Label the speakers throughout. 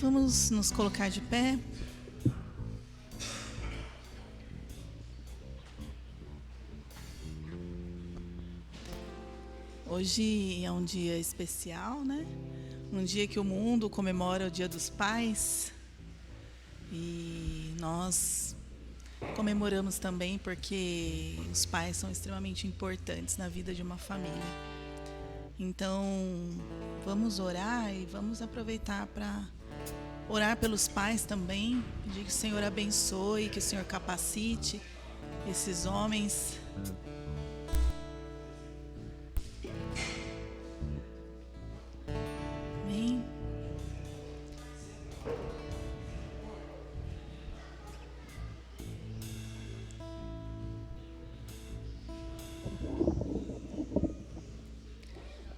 Speaker 1: Vamos nos colocar de pé. Hoje é um dia especial, né? Um dia que o mundo comemora o Dia dos Pais. E nós comemoramos também porque os pais são extremamente importantes na vida de uma família. Então, vamos orar e vamos aproveitar para orar pelos pais também, pedir que o Senhor abençoe, que o Senhor capacite esses homens. Amém.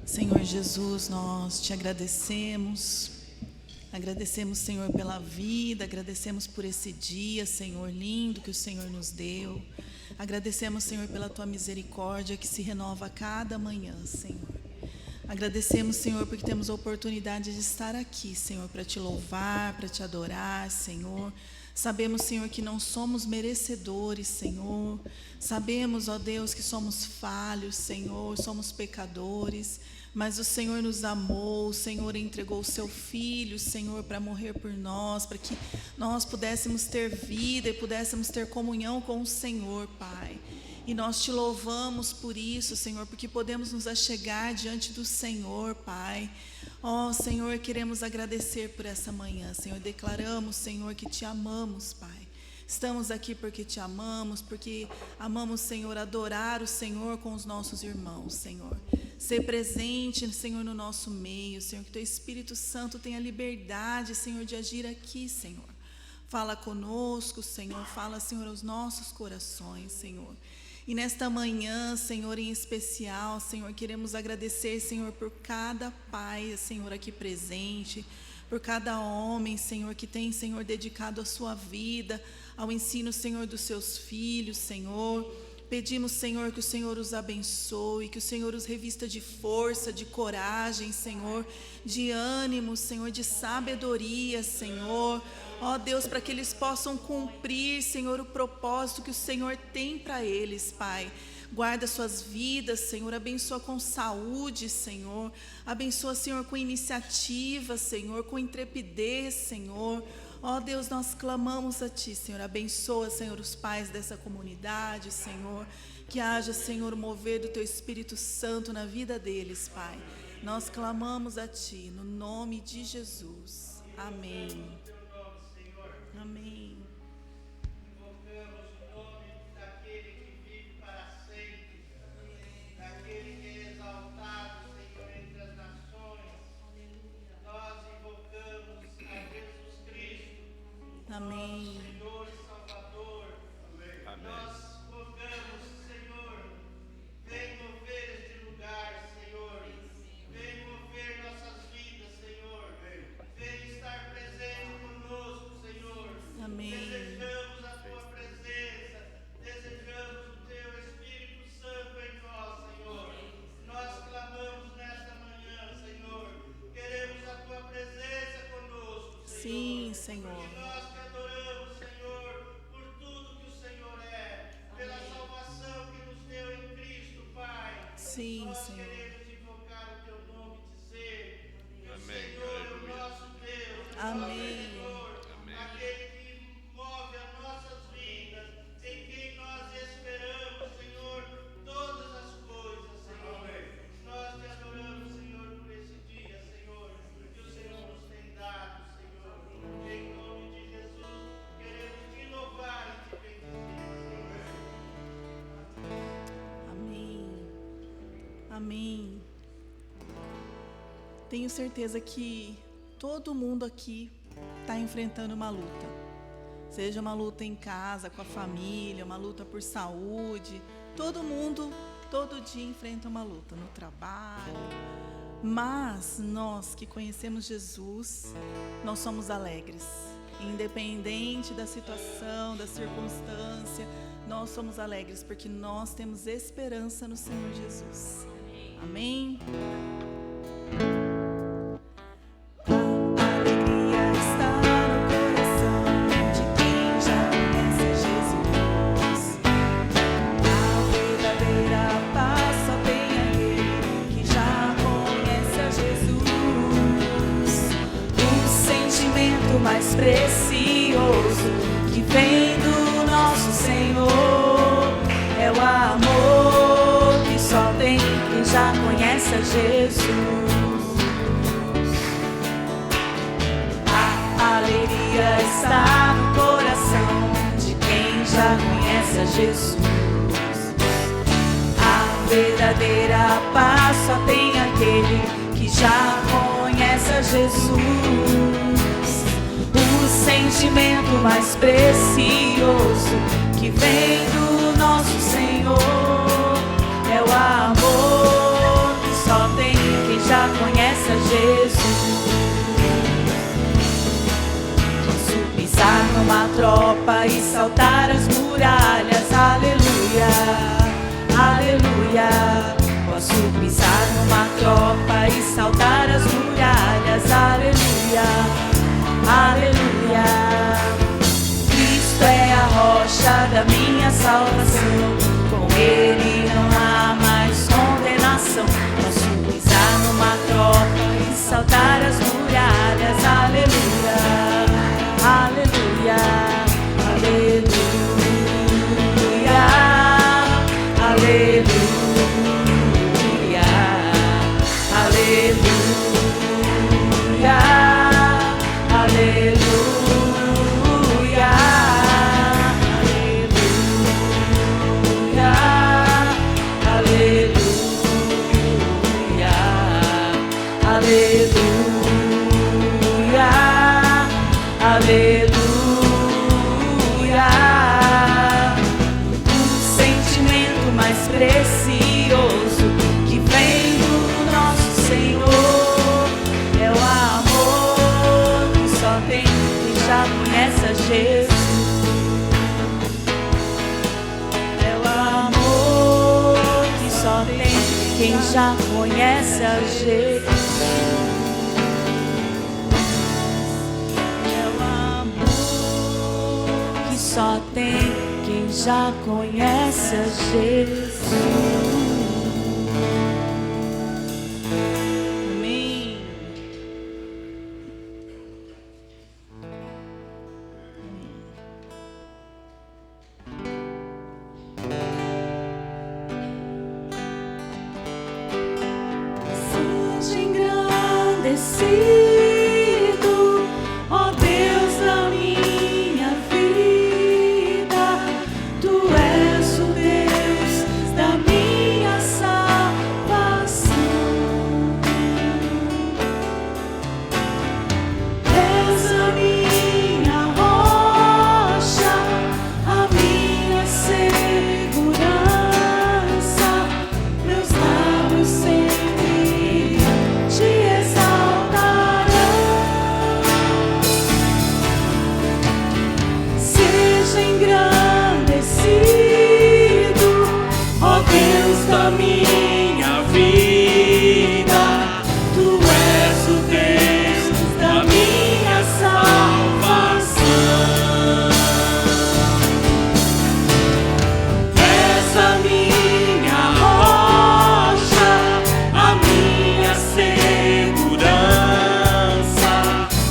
Speaker 1: Senhor Jesus, nós te agradecemos. Agradecemos, Senhor, pela vida, agradecemos por esse dia, Senhor, lindo que o Senhor nos deu. Agradecemos, Senhor, pela tua misericórdia que se renova a cada manhã, Senhor. Agradecemos, Senhor, porque temos a oportunidade de estar aqui, Senhor, para te louvar, para te adorar, Senhor. Sabemos, Senhor, que não somos merecedores, Senhor. Sabemos, ó Deus, que somos falhos, Senhor, somos pecadores. Mas o Senhor nos amou, o Senhor entregou o seu Filho, Senhor, para morrer por nós, para que nós pudéssemos ter vida e pudéssemos ter comunhão com o Senhor, Pai. E nós te louvamos por isso, Senhor, porque podemos nos achegar diante do Senhor, Pai. Ó, Senhor, queremos agradecer por essa manhã, Senhor. Declaramos, Senhor, que te amamos, Pai. Estamos aqui porque te amamos, porque amamos, Senhor, adorar o Senhor com os nossos irmãos, Senhor. Ser presente, Senhor, no nosso meio, Senhor, que teu Espírito Santo tenha liberdade, Senhor, de agir aqui, Senhor. Fala conosco, Senhor, fala, Senhor, aos nossos corações, Senhor. E nesta manhã, Senhor, em especial, Senhor, queremos agradecer, Senhor, por cada pai, Senhor, aqui presente, por cada homem, Senhor, que tem, Senhor, dedicado a sua vida ao ensino, Senhor, dos seus filhos, Senhor. Pedimos, Senhor, que o Senhor os abençoe, que o Senhor os revista de força, de coragem, Senhor, de ânimo, Senhor, de sabedoria, Senhor. Ó Deus, para que eles possam cumprir, Senhor, o propósito que o Senhor tem para eles, Pai. Guarda suas vidas, Senhor, abençoa com saúde, Senhor. Abençoa, Senhor, com iniciativa, Senhor, com intrepidez, Senhor. Ó Deus, nós clamamos a Ti, Senhor, abençoa, Senhor, os pais dessa comunidade, Senhor, que haja, Senhor, o mover do Teu Espírito Santo na vida deles, Pai. Nós clamamos a Ti, no nome de Jesus. Amém. Amém.
Speaker 2: Invocamos o nome daquele que vive para sempre, daquele que é exaltado, Senhor, entre as nações. Nós invocamos a Jesus Cristo,
Speaker 1: Amém.
Speaker 2: nosso Senhor e Salvador.
Speaker 3: Amém.
Speaker 2: Nós rogamos, Senhor, vem mover este lugar, Senhor. Vem mover nossas vidas, Senhor. Vem estar presente conosco, Senhor.
Speaker 1: Amém.
Speaker 2: Desejamos a Tua presença. Desejamos o Teu Espírito Santo em nós, Senhor. Nós clamamos nesta manhã, Senhor. Queremos a Tua presença conosco, Senhor.
Speaker 1: Sim, Senhor.
Speaker 2: Porque nós te adoramos, Senhor, por tudo que o Senhor é, pela salvação que nos deu em Cristo, Pai.
Speaker 1: Sim,
Speaker 2: Nós
Speaker 1: Senhor.
Speaker 2: queremos invocar o Teu nome e dizer que o
Speaker 3: Amém.
Speaker 2: Senhor é o
Speaker 3: Aleluia.
Speaker 2: nosso Deus, é o
Speaker 1: Amém.
Speaker 2: nosso Senhor,
Speaker 3: Amém.
Speaker 2: aquele que move as nossas vidas, em quem nós esperamos, Senhor, todas as coisas, Senhor. Nós te adoramos, Senhor, por esse dia, Senhor, que o Senhor nos tem dado, Senhor. Em nome de Jesus, queremos te louvar e te bendizer, Senhor.
Speaker 1: Amém. Amém. Tenho certeza que todo mundo aqui está enfrentando uma luta. Seja uma luta em casa, com a família, uma luta por saúde. Todo mundo, todo dia enfrenta uma luta no trabalho. Mas nós que conhecemos Jesus, nós somos alegres. Independente da situação, da circunstância, nós somos alegres porque nós temos esperança no Senhor Jesus. Amém? A alegria está sentimento mais precioso que vem do nosso Senhor. É o amor que só tem quem já conhece a Jesus. A alegria está no coração de quem já conhece a Jesus. A verdadeira paz só tem aquele que já conhece a Jesus. O sentimento mais precioso que vem do nosso Senhor é o amor que só tem quem já conhece a Jesus. Posso pisar numa tropa e saltar as muralhas, aleluia, aleluia. Posso pisar numa tropa e saltar as muralhas, aleluia, aleluia. Cristo é a rocha da minha salvação, com Ele não há mais condenação. Posso pisar numa tropa e saltar as muralhas, aleluia, aleluia, aleluia, aleluia. Precioso que vem do nosso Senhor é o amor que só tem quem já conhece a Jesus. É o amor que só tem quem já conhece a Jesus. É o amor que só tem quem já conhece a Jesus. Amém. Seja engrandecido, ó Deus da minha vida. Tu és o Deus da minha salvação. És a minha rocha, a minha segurança. Meus lábios sempre te exaltarão. Seja engrandecido, ó Deus da minha vida. Tu és o Deus da minha salvação. És a minha rocha, a minha segurança.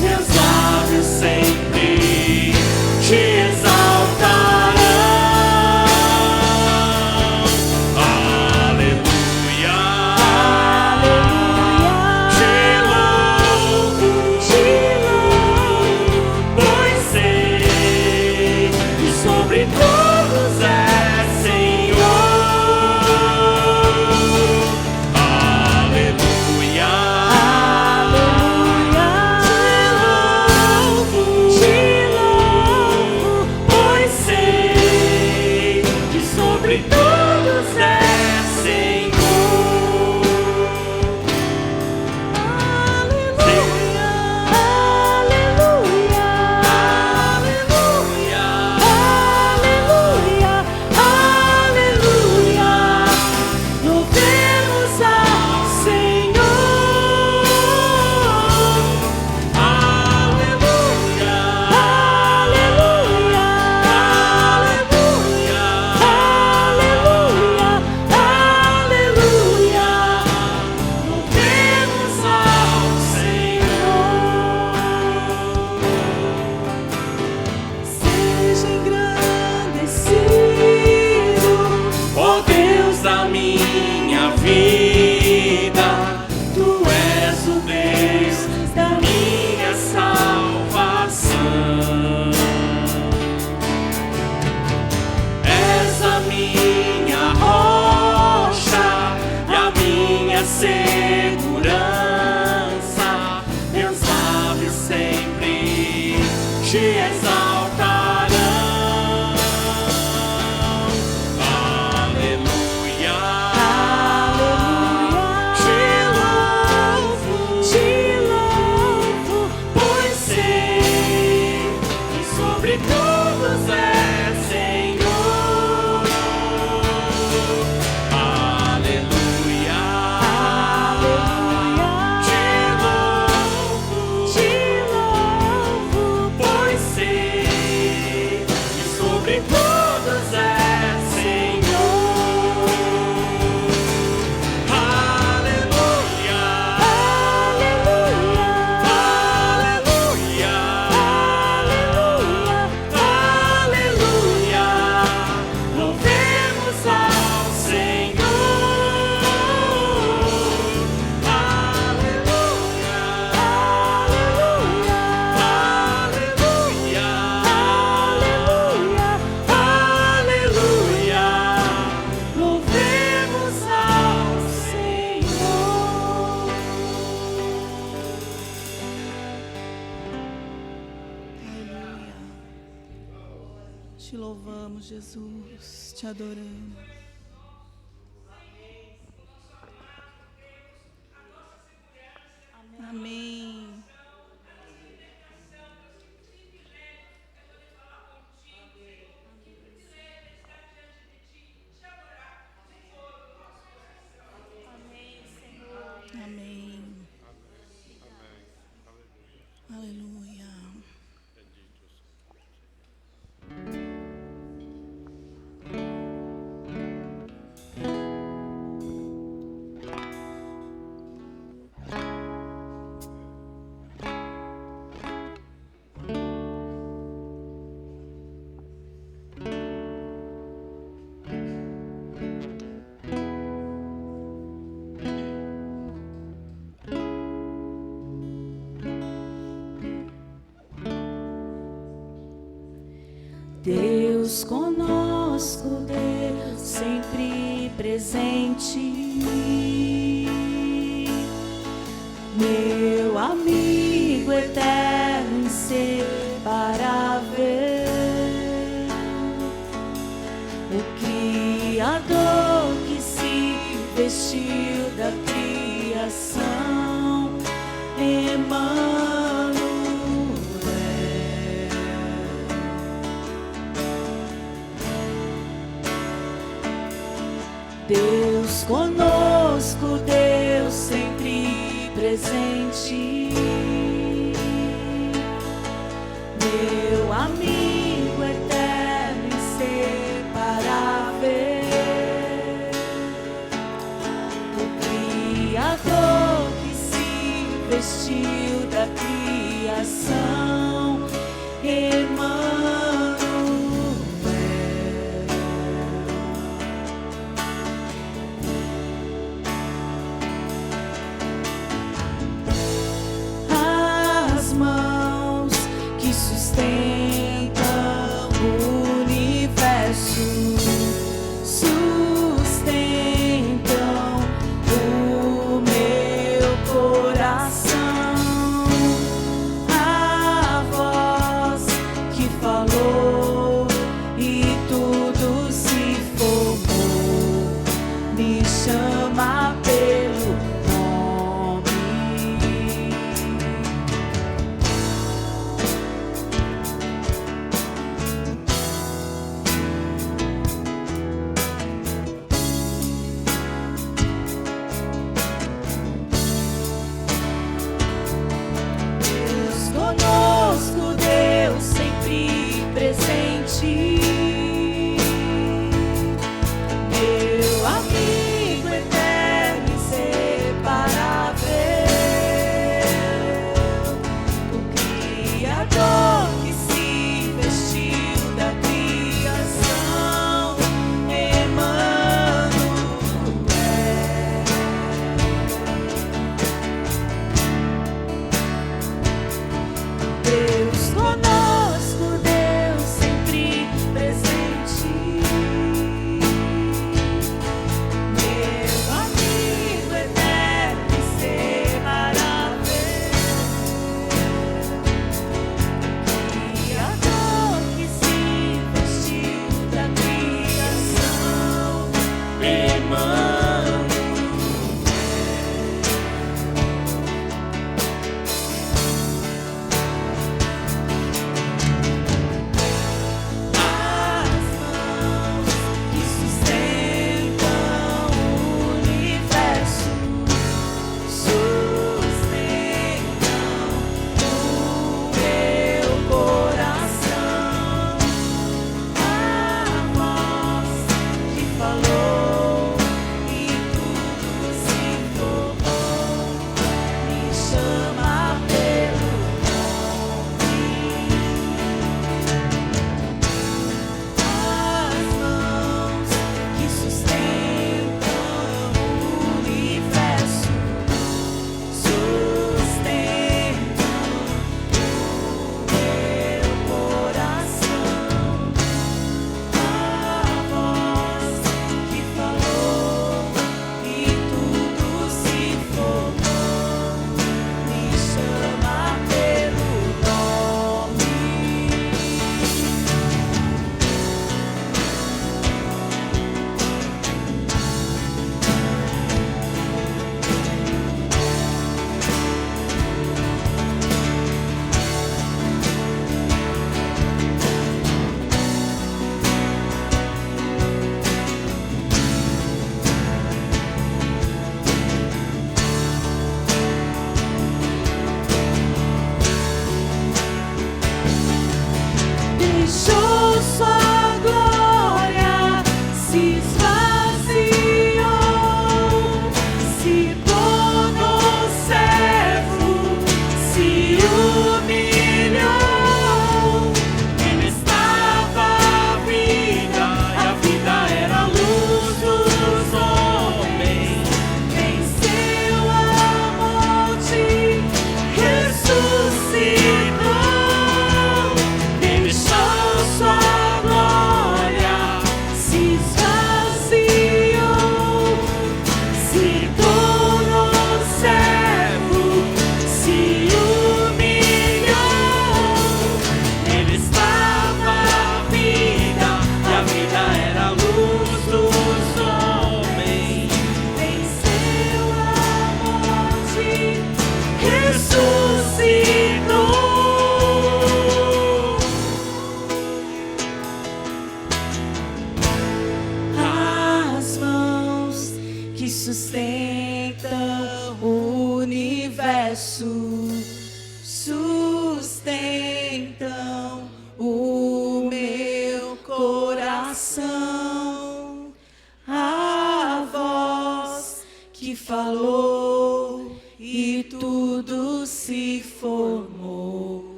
Speaker 1: Meus lábios sempre te exaltarão. Aleluia.
Speaker 3: te exaltarão. Aleluia, aleluia, te louvo, pois sei que sobre todos é Senhor. Aleluia, aleluia, te louvo, pois sei que sobre todos é Senhor. Aleluia, aleluia, aleluia, aleluia, aleluia, louvemos ao Senhor. Aleluia, aleluia, aleluia, aleluia, louvemos ao Senhor.
Speaker 1: Aleluia. Te louvamos, Jesus, te adoramos. Amém. Amém. Aleluia.
Speaker 3: Deus conosco, Deus sempre presente, meu amigo eterno, inseparável, o Criador que se vestiu da criação, Emmanuel. Deus conosco, Deus sempre presente, meu amigo eterno, inseparável, o Criador que se vestiu da criação, Emmanuel.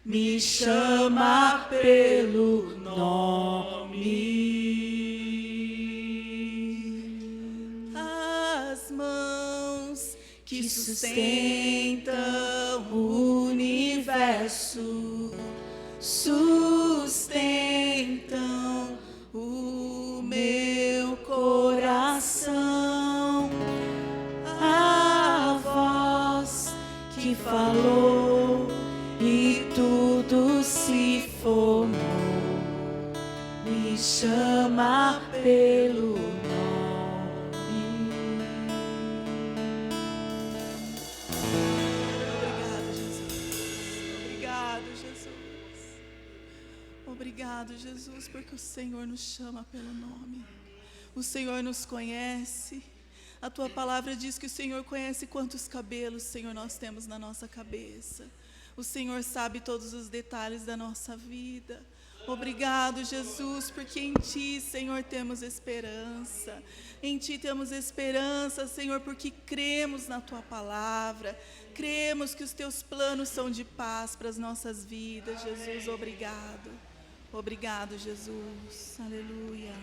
Speaker 3: me chama pelo nome.
Speaker 1: As mãos que sustentam o universo sustentam o meu coração.
Speaker 3: A voz que falou e tudo se formou, me chama pelo nome.
Speaker 1: Obrigado, Jesus. Obrigado, Jesus. Obrigado, Jesus, porque o Senhor nos chama pelo nome. O Senhor nos conhece. A tua palavra diz que o Senhor conhece quantos cabelos, Senhor, nós temos na nossa cabeça. O Senhor sabe todos os detalhes da nossa vida. Obrigado, Jesus, porque em Ti, Senhor, temos esperança. Em Ti temos esperança, Senhor, porque cremos na Tua palavra. Cremos que os Teus planos são de paz para as nossas vidas, Jesus. Obrigado. Obrigado, Jesus. Aleluia.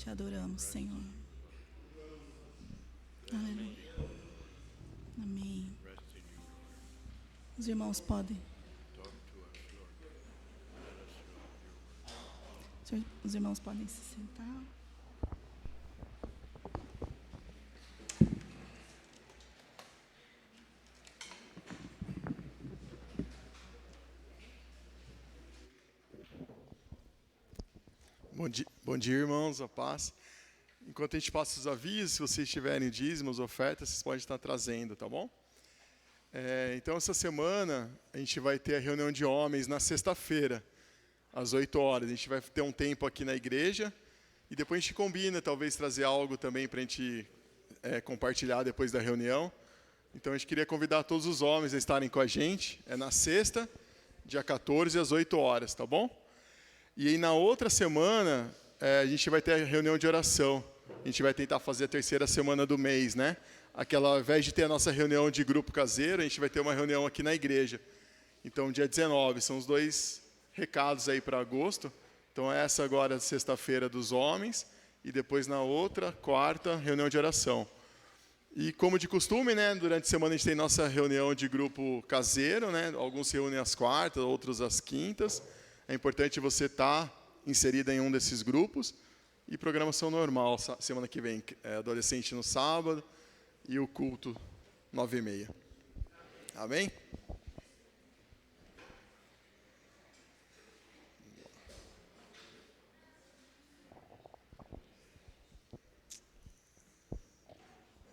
Speaker 1: Te adoramos, Senhor. Aleluia. Amém. Os irmãos podem. Os irmãos podem se sentar.
Speaker 4: Bom dia, irmãos, a paz. Enquanto a gente passa os avisos, se vocês tiverem dízimos, ofertas, vocês podem estar trazendo, tá bom? Então, essa semana, a gente vai ter a reunião de homens na sexta-feira, às 8 horas. A gente vai ter um tempo aqui na igreja e depois a gente combina, talvez, trazer algo também para a gente compartilhar depois da reunião. Então, a gente queria convidar todos os homens a estarem com a gente. É na sexta, dia 14, às 8 horas, tá bom? E aí, na outra semana, a gente vai ter a reunião de oração. A gente vai tentar fazer a terceira semana do mês, né? Ao invés de ter a nossa reunião de grupo caseiro, a gente vai ter uma reunião aqui na igreja. Então, dia 19, são os 2 recados aí para agosto. Então, essa agora é sexta-feira dos homens, e depois na outra, quarta, reunião de oração. E como de costume, né, durante a semana a gente tem nossa reunião de grupo caseiro, né? Alguns se reúnem às quartas, outros às quintas. É importante você estar inserida em um desses grupos. E programação normal, semana que vem, adolescente no sábado e o culto 9h30. Amém?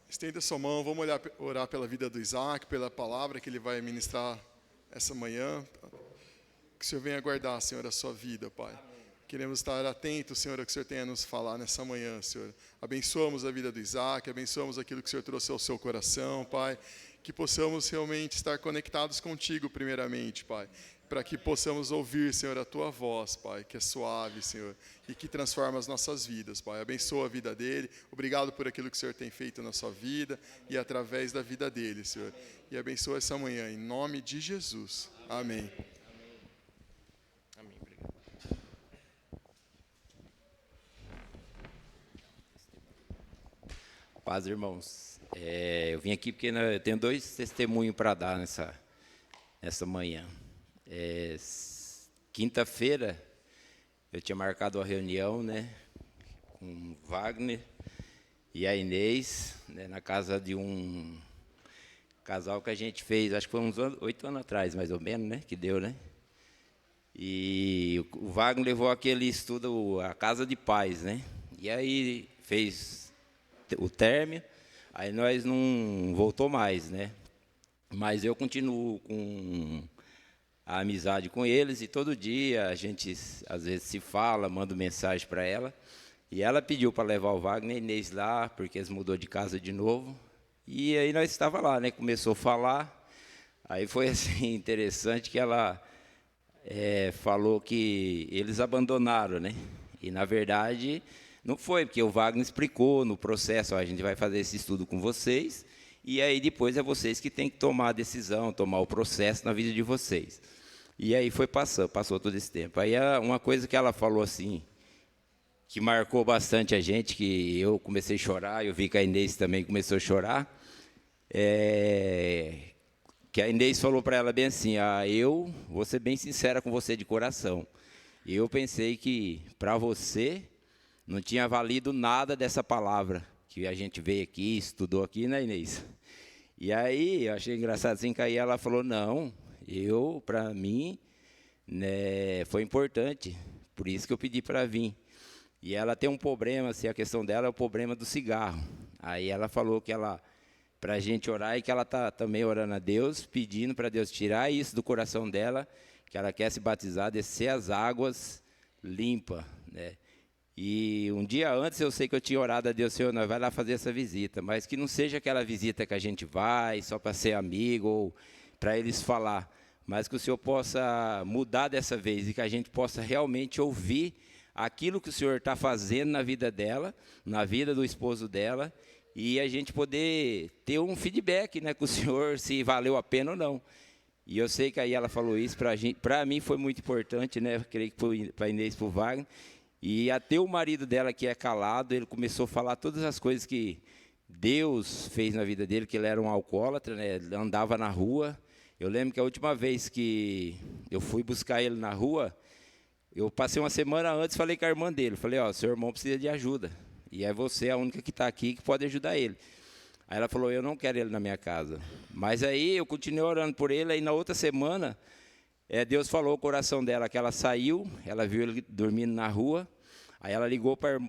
Speaker 4: Estenda sua mão, vamos orar pela vida do Isaac, pela palavra que ele vai ministrar essa manhã. Que o Senhor venha guardar, Senhor, a sua vida, Pai. Amém. Queremos estar atentos, Senhor, ao que o Senhor tem a nos falar nessa manhã, Senhor. Abençoamos a vida do Isaac, abençoamos aquilo que o Senhor trouxe ao seu coração, Pai. Que possamos realmente estar conectados contigo, primeiramente, Pai. Para que possamos ouvir, Senhor, a tua voz, Pai, que é suave, Senhor, e que transforma as nossas vidas, Pai. Abençoa a vida dele. Obrigado por aquilo que o Senhor tem feito na sua vida e através da vida dele, Senhor. E abençoa essa manhã, em nome de Jesus. Amém.
Speaker 5: Paz, irmãos. Eu vim aqui porque eu tenho 2 testemunhos para dar nessa manhã. Quinta-feira, eu tinha marcado a reunião, né, com o Wagner e a Inês, né, na casa de um casal que a gente fez, acho que foi uns 8 anos atrás, mais ou menos, né, que deu, né? E o Wagner levou aquele estudo, a Casa de Paz, né? E aí fez o término, aí nós não voltou mais, né? Mas eu continuo com a amizade com eles e todo dia a gente às vezes se fala, mando mensagem para ela. E ela pediu para levar o Wagner e Inês lá, porque eles mudou de casa de novo. E aí nós estava lá, né? Começou a falar. Aí foi assim interessante que ela falou que eles abandonaram, né? E na verdade não foi, porque o Wagner explicou no processo, a gente vai fazer esse estudo com vocês, e aí depois é vocês que têm que tomar a decisão, tomar o processo na vida de vocês. E aí passou todo esse tempo. Aí uma coisa que ela falou assim, que marcou bastante a gente, que eu comecei a chorar, eu vi que a Inês também começou a chorar, que a Inês falou para ela bem assim, eu vou ser bem sincera com você de coração, eu pensei que para você não tinha valido nada dessa palavra que a gente veio aqui, estudou aqui, né, Inês? E aí, eu achei engraçado assim, que aí ela falou, não, para mim, né, foi importante, por isso que eu pedi para vir. E ela tem um problema, assim, a questão dela é o problema do cigarro. Aí ela falou que para a gente orar, e que ela está também orando a Deus, pedindo para Deus tirar isso do coração dela, que ela quer se batizar, descer as águas limpas, né? E um dia antes eu sei que eu tinha orado a Deus, Senhor, nós vai lá fazer essa visita, mas que não seja aquela visita que a gente vai só para ser amigo ou para eles falar, mas que o Senhor possa mudar dessa vez e que a gente possa realmente ouvir aquilo que o Senhor está fazendo na vida dela, na vida do esposo dela, e a gente poder ter um feedback, né, com o Senhor, se valeu a pena ou não. E eu sei que aí ela falou isso para mim foi muito importante, né, creio que para a Inês e para o Wagner. E até o marido dela, que é calado, ele começou a falar todas as coisas que Deus fez na vida dele, que ele era um alcoólatra, né? Ele andava na rua. Eu lembro que a última vez que eu fui buscar ele na rua, eu passei uma semana antes, falei com a irmã dele, falei, ó, seu irmão precisa de ajuda, e é você a única que está aqui que pode ajudar ele. Aí ela falou, eu não quero ele na minha casa. Mas aí eu continuei orando por ele, aí na outra semana, Deus falou o coração dela, que ela saiu, ela viu ele dormindo na rua, aí ela ligou para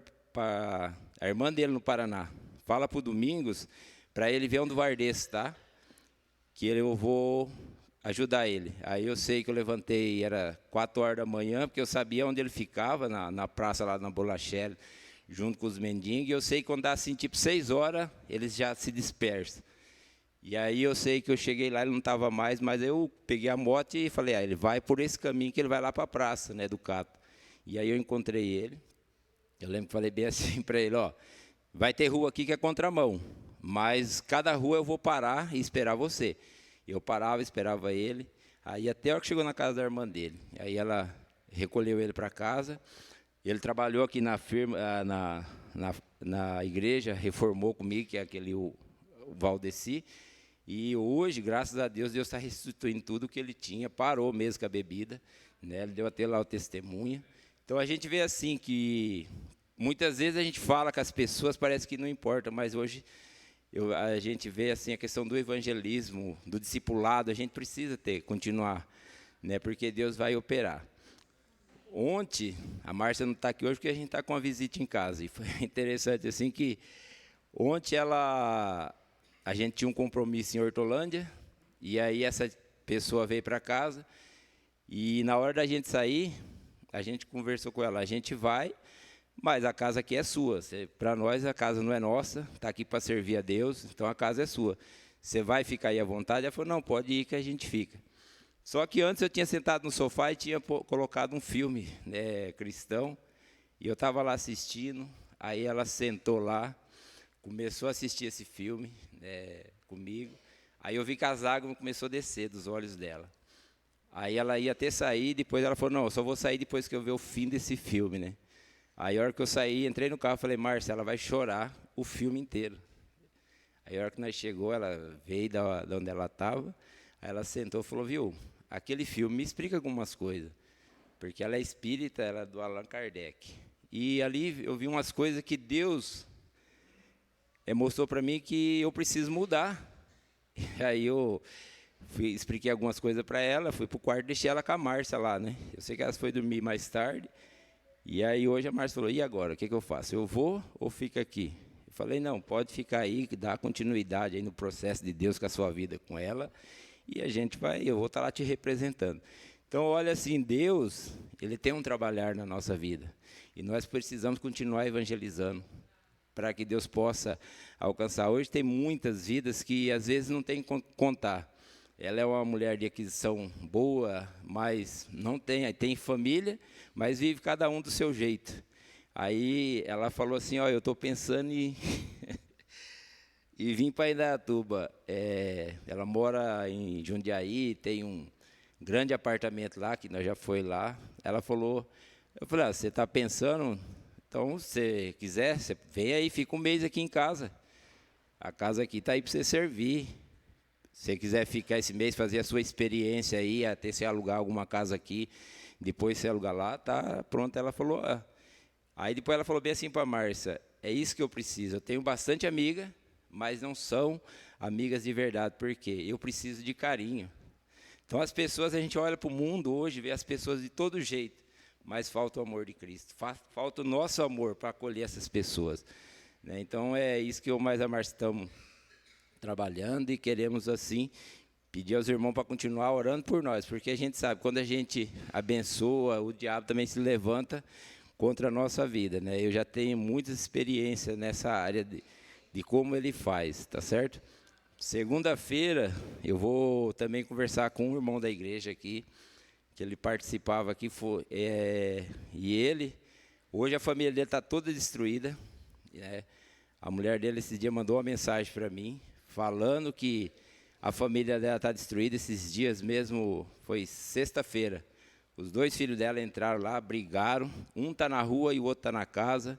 Speaker 5: a irmã dele no Paraná, fala para o Domingos, para ele ver onde vai desse, tá? Que eu vou ajudar ele. Aí eu sei que eu levantei, era 4 horas da manhã, porque eu sabia onde ele ficava, na praça lá na Bolachelle, junto com os mendigos, e eu sei que quando dá assim, tipo 6 horas, eles já se dispersam. E aí eu sei que eu cheguei lá, ele não estava mais, mas eu peguei a moto e falei, ele vai por esse caminho que ele vai lá para a praça, né, do Cato. E aí eu encontrei ele, eu lembro que falei bem assim para ele, ó, vai ter rua aqui que é contramão, mas cada rua eu vou parar e esperar você. Eu parava, esperava ele, aí até a hora que chegou na casa da irmã dele. Aí ela recolheu ele para casa, ele trabalhou aqui na firma, na igreja, reformou comigo, que é aquele o Valdeci. E hoje, graças a Deus, Deus está restituindo tudo que ele tinha, parou mesmo com a bebida, né? Ele deu até lá o testemunho. Então a gente vê assim que muitas vezes a gente fala com as pessoas, parece que não importa, mas hoje a gente vê assim a questão do evangelismo, do discipulado, a gente precisa continuar, né? Porque Deus vai operar. Ontem, a Márcia não está aqui hoje porque a gente está com uma visita em casa, e foi interessante assim que ontem a gente tinha um compromisso em Hortolândia, e aí essa pessoa veio para casa, e na hora da gente sair, a gente conversou com ela, a gente vai, mas a casa aqui é sua, para nós a casa não é nossa, está aqui para servir a Deus, então a casa é sua. Você vai ficar aí à vontade? Ela falou, não, pode ir que a gente fica. Só que antes eu tinha sentado no sofá e tinha colocado um filme, né, cristão, e eu estava lá assistindo, aí ela sentou lá, começou a assistir esse filme, né, comigo, aí eu vi que as lágrimas começou a descer dos olhos dela. Aí ela ia até sair, depois ela falou, não, eu só vou sair depois que eu ver o fim desse filme, né? Aí a hora que eu saí, entrei no carro, falei, Márcia, ela vai chorar o filme inteiro. Aí a hora que nós chegou, ela veio de onde ela estava, aí ela sentou e falou, viu, aquele filme me explica algumas coisas, porque ela é espírita, ela é do Allan Kardec. E ali eu vi umas coisas que Deus mostrou para mim que eu preciso mudar. E aí eu expliquei algumas coisas para ela, fui para o quarto, deixei ela com a Márcia lá, né? Eu sei que ela foi dormir mais tarde, e aí hoje a Márcia falou, e agora, o que eu faço? Eu vou ou fico aqui? Eu falei, não, pode ficar aí, dá continuidade aí no processo de Deus com a sua vida com ela, e a gente vai, eu vou estar lá te representando. Então, olha assim, Deus, Ele tem um trabalhar na nossa vida, e nós precisamos continuar evangelizando, para que Deus possa alcançar. Hoje tem muitas vidas que às vezes não tem como contar. Ela é uma mulher de aquisição boa, mas não tem família, mas vive cada um do seu jeito. Aí ela falou assim, ó, eu estou pensando em e vim para Indaiatuba. Ela mora em Jundiaí, tem um grande apartamento lá, que nós já foi lá. Ela falou, eu falei, você está pensando? Então, se você quiser, você vem aí, fica um mês aqui em casa. A casa aqui está aí para você servir. Se você quiser ficar esse mês, fazer a sua experiência aí, até você alugar alguma casa aqui, depois você alugar lá, tá pronto. Ela falou, Aí depois ela falou bem assim para a Márcia, é isso que eu preciso. Eu tenho bastante amiga, mas não são amigas de verdade, porque eu preciso de carinho. Então, as pessoas, a gente olha para o mundo hoje, vê as pessoas de todo jeito, mas falta o amor de Cristo, falta o nosso amor para acolher essas pessoas, né? Então, é isso que eu mais a Márcia estamos trabalhando e queremos, assim, pedir aos irmãos para continuar orando por nós, porque a gente sabe, quando a gente abençoa, o diabo também se levanta contra a nossa vida, né? Eu já tenho muita experiência nessa área de como ele faz, tá certo? Segunda-feira, eu vou também conversar com um irmão da igreja aqui, que ele participava aqui, e ele, hoje a família dele está toda destruída, né? A mulher dele esse dia mandou uma mensagem para mim, falando que a família dela está destruída. Esses dias mesmo, foi sexta-feira, Os 2 filhos dela entraram lá, brigaram. Um está na rua e o outro está na casa.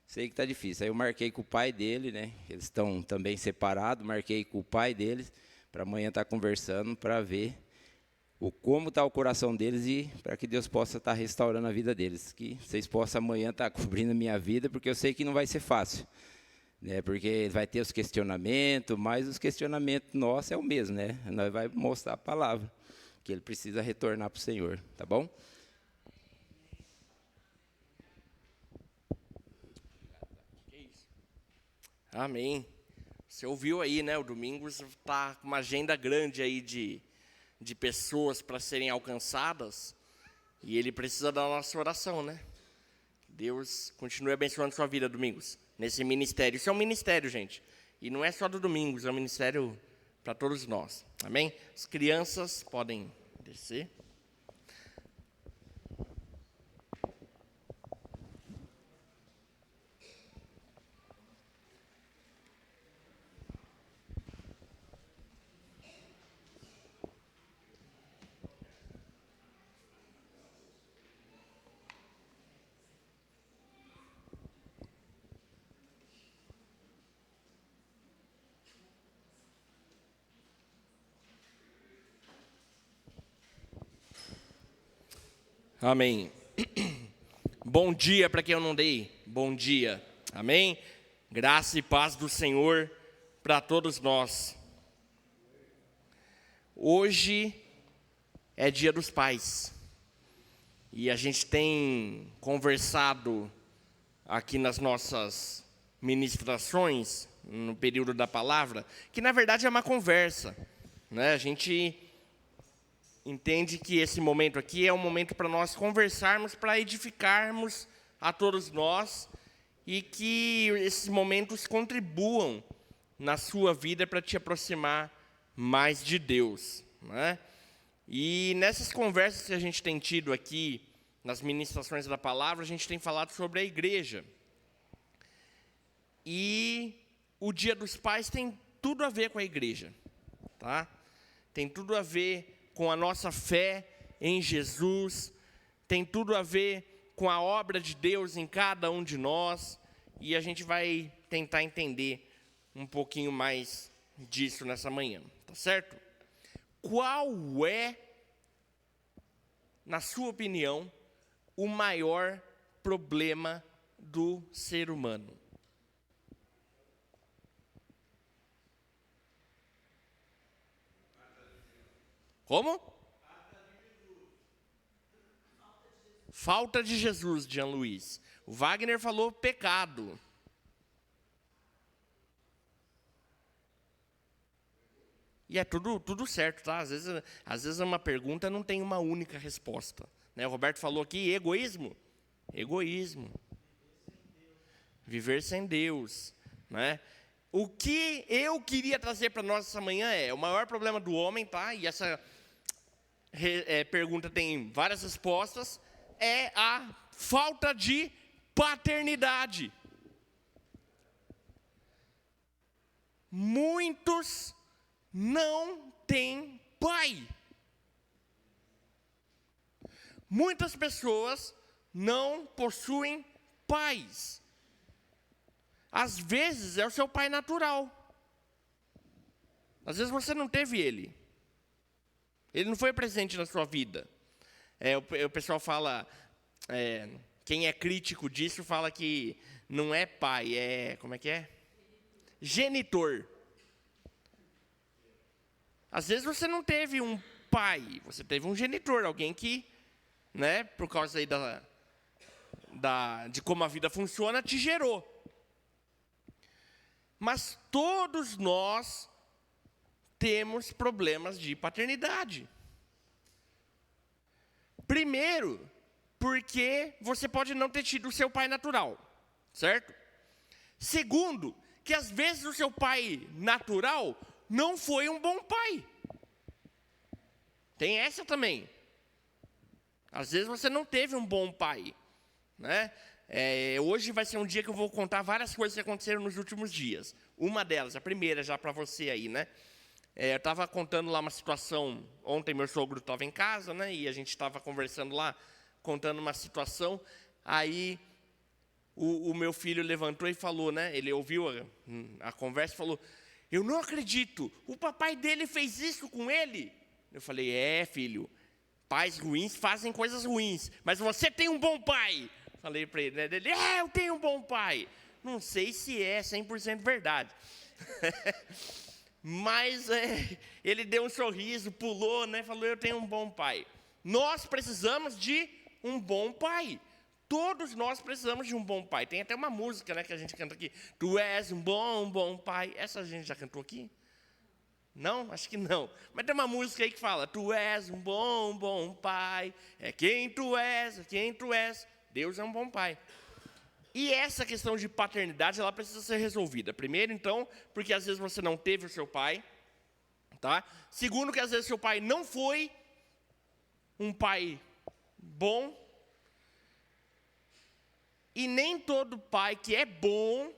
Speaker 5: Sei que está difícil. Aí eu marquei com o pai dele, né? Eles estão também separados. Marquei com o pai deles para amanhã estar conversando para ver como está o coração deles e para que Deus possa estar restaurando a vida deles. Que vocês possam amanhã estar cobrindo a minha vida, porque eu sei que não vai ser fácil. Né? Porque vai ter os questionamentos, mas os questionamentos nossos é o mesmo, né? Nós vamos mostrar a palavra, que ele precisa retornar para o Senhor, tá bom?
Speaker 6: Amém. Você ouviu aí, né? O Domingos está com uma agenda grande aí de pessoas para serem alcançadas. E ele precisa da nossa oração, né? Deus continue abençoando sua vida, Domingos, nesse ministério. Isso é um ministério, gente. E não é só do Domingos, é um ministério para todos nós. Amém? As crianças podem descer. Amém. Bom dia para quem eu não dei. Bom dia. Amém? Graça e paz do Senhor para todos nós. Hoje é Dia dos Pais. E a gente tem conversado aqui nas nossas ministrações, no período da palavra, que na verdade é uma conversa, né? A gente entende que esse momento aqui é um momento para nós conversarmos, para edificarmos a todos nós e que esses momentos contribuam na sua vida para te aproximar mais de Deus, né? E nessas conversas que a gente tem tido aqui, nas ministrações da palavra, a gente tem falado sobre a igreja. E o Dia dos Pais tem tudo a ver com a igreja, tá? Tem tudo a ver com a nossa fé em Jesus, tem tudo a ver com a obra de Deus em cada um de nós, e a gente vai tentar entender um pouquinho mais disso nessa manhã, tá certo? Qual é, na sua opinião, o maior problema do ser humano? Como? Falta de Jesus, Jean Luiz. O Wagner falou pecado. E é tudo certo, tá? Às vezes uma pergunta não tem uma única resposta, né? O Roberto falou aqui, egoísmo. Egoísmo. Viver sem Deus, né? O que eu queria trazer para nós essa manhã é o maior problema do homem, tá? E essa pergunta tem várias respostas, é a falta de paternidade. Muitos não têm pai. Muitas pessoas não possuem pais. Às vezes é o seu pai natural. Às vezes você não teve ele. Ele não foi presente na sua vida. O pessoal fala, quem é crítico disso fala que não é pai, como é que é? Genitor. Às vezes você não teve um pai, você teve um genitor, alguém que, né, por causa aí de como a vida funciona, te gerou. Mas todos nós temos problemas de paternidade. Primeiro, porque você pode não ter tido o seu pai natural, certo? Segundo, que às vezes o seu pai natural não foi um bom pai. Tem essa também. Às vezes você não teve um bom pai, né? Hoje vai ser um dia que eu vou contar várias coisas que aconteceram nos últimos dias. Uma delas, a primeira já para você aí, né? Eu estava contando lá uma situação, ontem meu sogro estava em casa, né, e a gente estava conversando lá, contando uma situação, aí o meu filho levantou e falou, né, ele ouviu a conversa e falou, eu não acredito, o papai dele fez isso com ele. Eu falei, filho, pais ruins fazem coisas ruins, mas você tem um bom pai. Falei para ele, né, ele, eu tenho um bom pai. Não sei se é 100% verdade. Mas ele deu um sorriso, pulou, né, falou, eu tenho um bom pai. Nós precisamos de um bom pai. Todos nós precisamos de um bom pai. Tem até uma música, né, que a gente canta aqui. Tu és um bom pai. Essa a gente já cantou aqui? Não? Acho que não. Mas tem uma música aí que fala, tu és um bom pai. É quem tu és, Deus é um bom pai. E essa questão de paternidade, ela precisa ser resolvida. Primeiro, então, porque às vezes você não teve o seu pai. Tá? Segundo, que às vezes seu pai não foi um pai bom. E nem todo pai que é bom,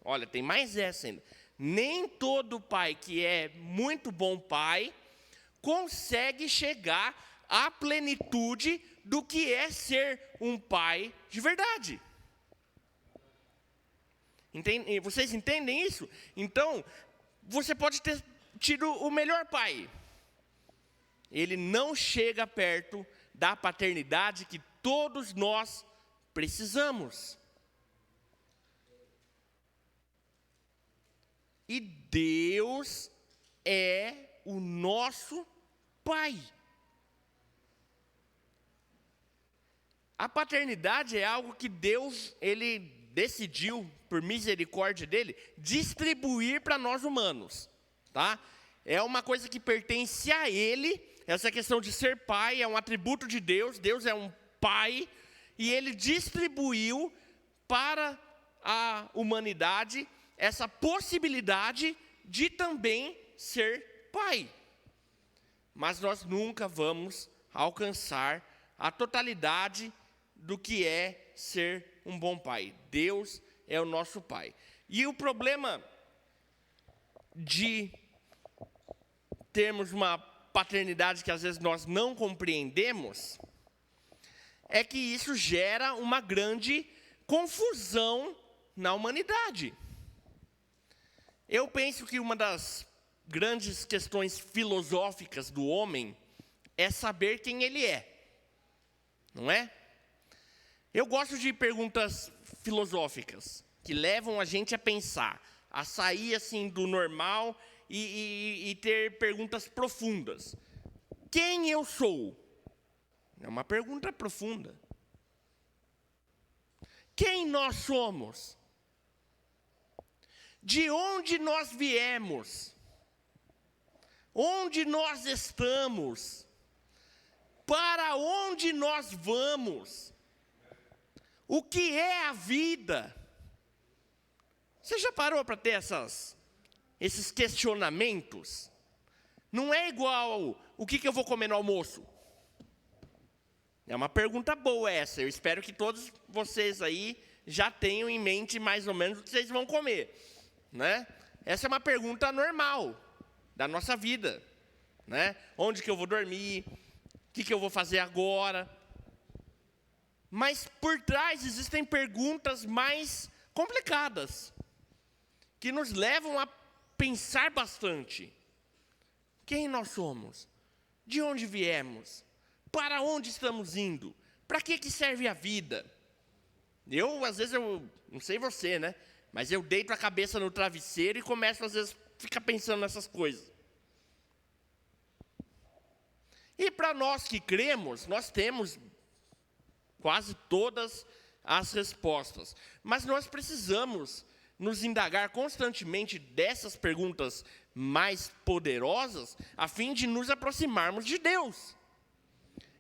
Speaker 6: olha, tem mais essa ainda. Nem todo pai que é muito bom pai consegue chegar à plenitude do que é ser um pai de verdade. Vocês entendem isso? Então, você pode ter tido o melhor pai. Ele não chega perto da paternidade que todos nós precisamos. E Deus é o nosso pai. A paternidade é algo que Deus, ele decidiu, por misericórdia dele, distribuir para nós humanos, tá? É uma coisa que pertence a ele. Essa questão de ser pai é um atributo de Deus. Deus é um pai, e ele distribuiu para a humanidade essa possibilidade de também ser pai. Mas nós nunca vamos alcançar a totalidade do que é ser um bom pai. Deus é o nosso pai. E o problema de termos uma paternidade que às vezes nós não compreendemos é que isso gera uma grande confusão na humanidade. Eu penso que uma das grandes questões filosóficas do homem é saber quem ele é, não é? Eu gosto de perguntas filosóficas que levam a gente a pensar, a sair assim do normal e ter perguntas profundas. Quem eu sou? É uma pergunta profunda. Quem nós somos? De onde nós viemos? Onde nós estamos? Para onde nós vamos? O que é a vida? Você já parou para ter esses questionamentos? Não é igual, o que eu vou comer no almoço? É uma pergunta boa essa. Eu espero que todos vocês aí já tenham em mente mais ou menos o que vocês vão comer, né? Essa é uma pergunta normal da nossa vida, né? Onde que eu vou dormir? O que eu vou fazer agora? Mas por trás existem perguntas mais complicadas, que nos levam a pensar bastante. Quem nós somos? De onde viemos? Para onde estamos indo? Para que serve a vida? Às vezes, não sei você, né? Mas eu deito a cabeça no travesseiro e começo, às vezes, a ficar pensando nessas coisas. E para nós que cremos, nós temos quase todas as respostas. Mas nós precisamos nos indagar constantemente dessas perguntas mais poderosas, a fim de nos aproximarmos de Deus.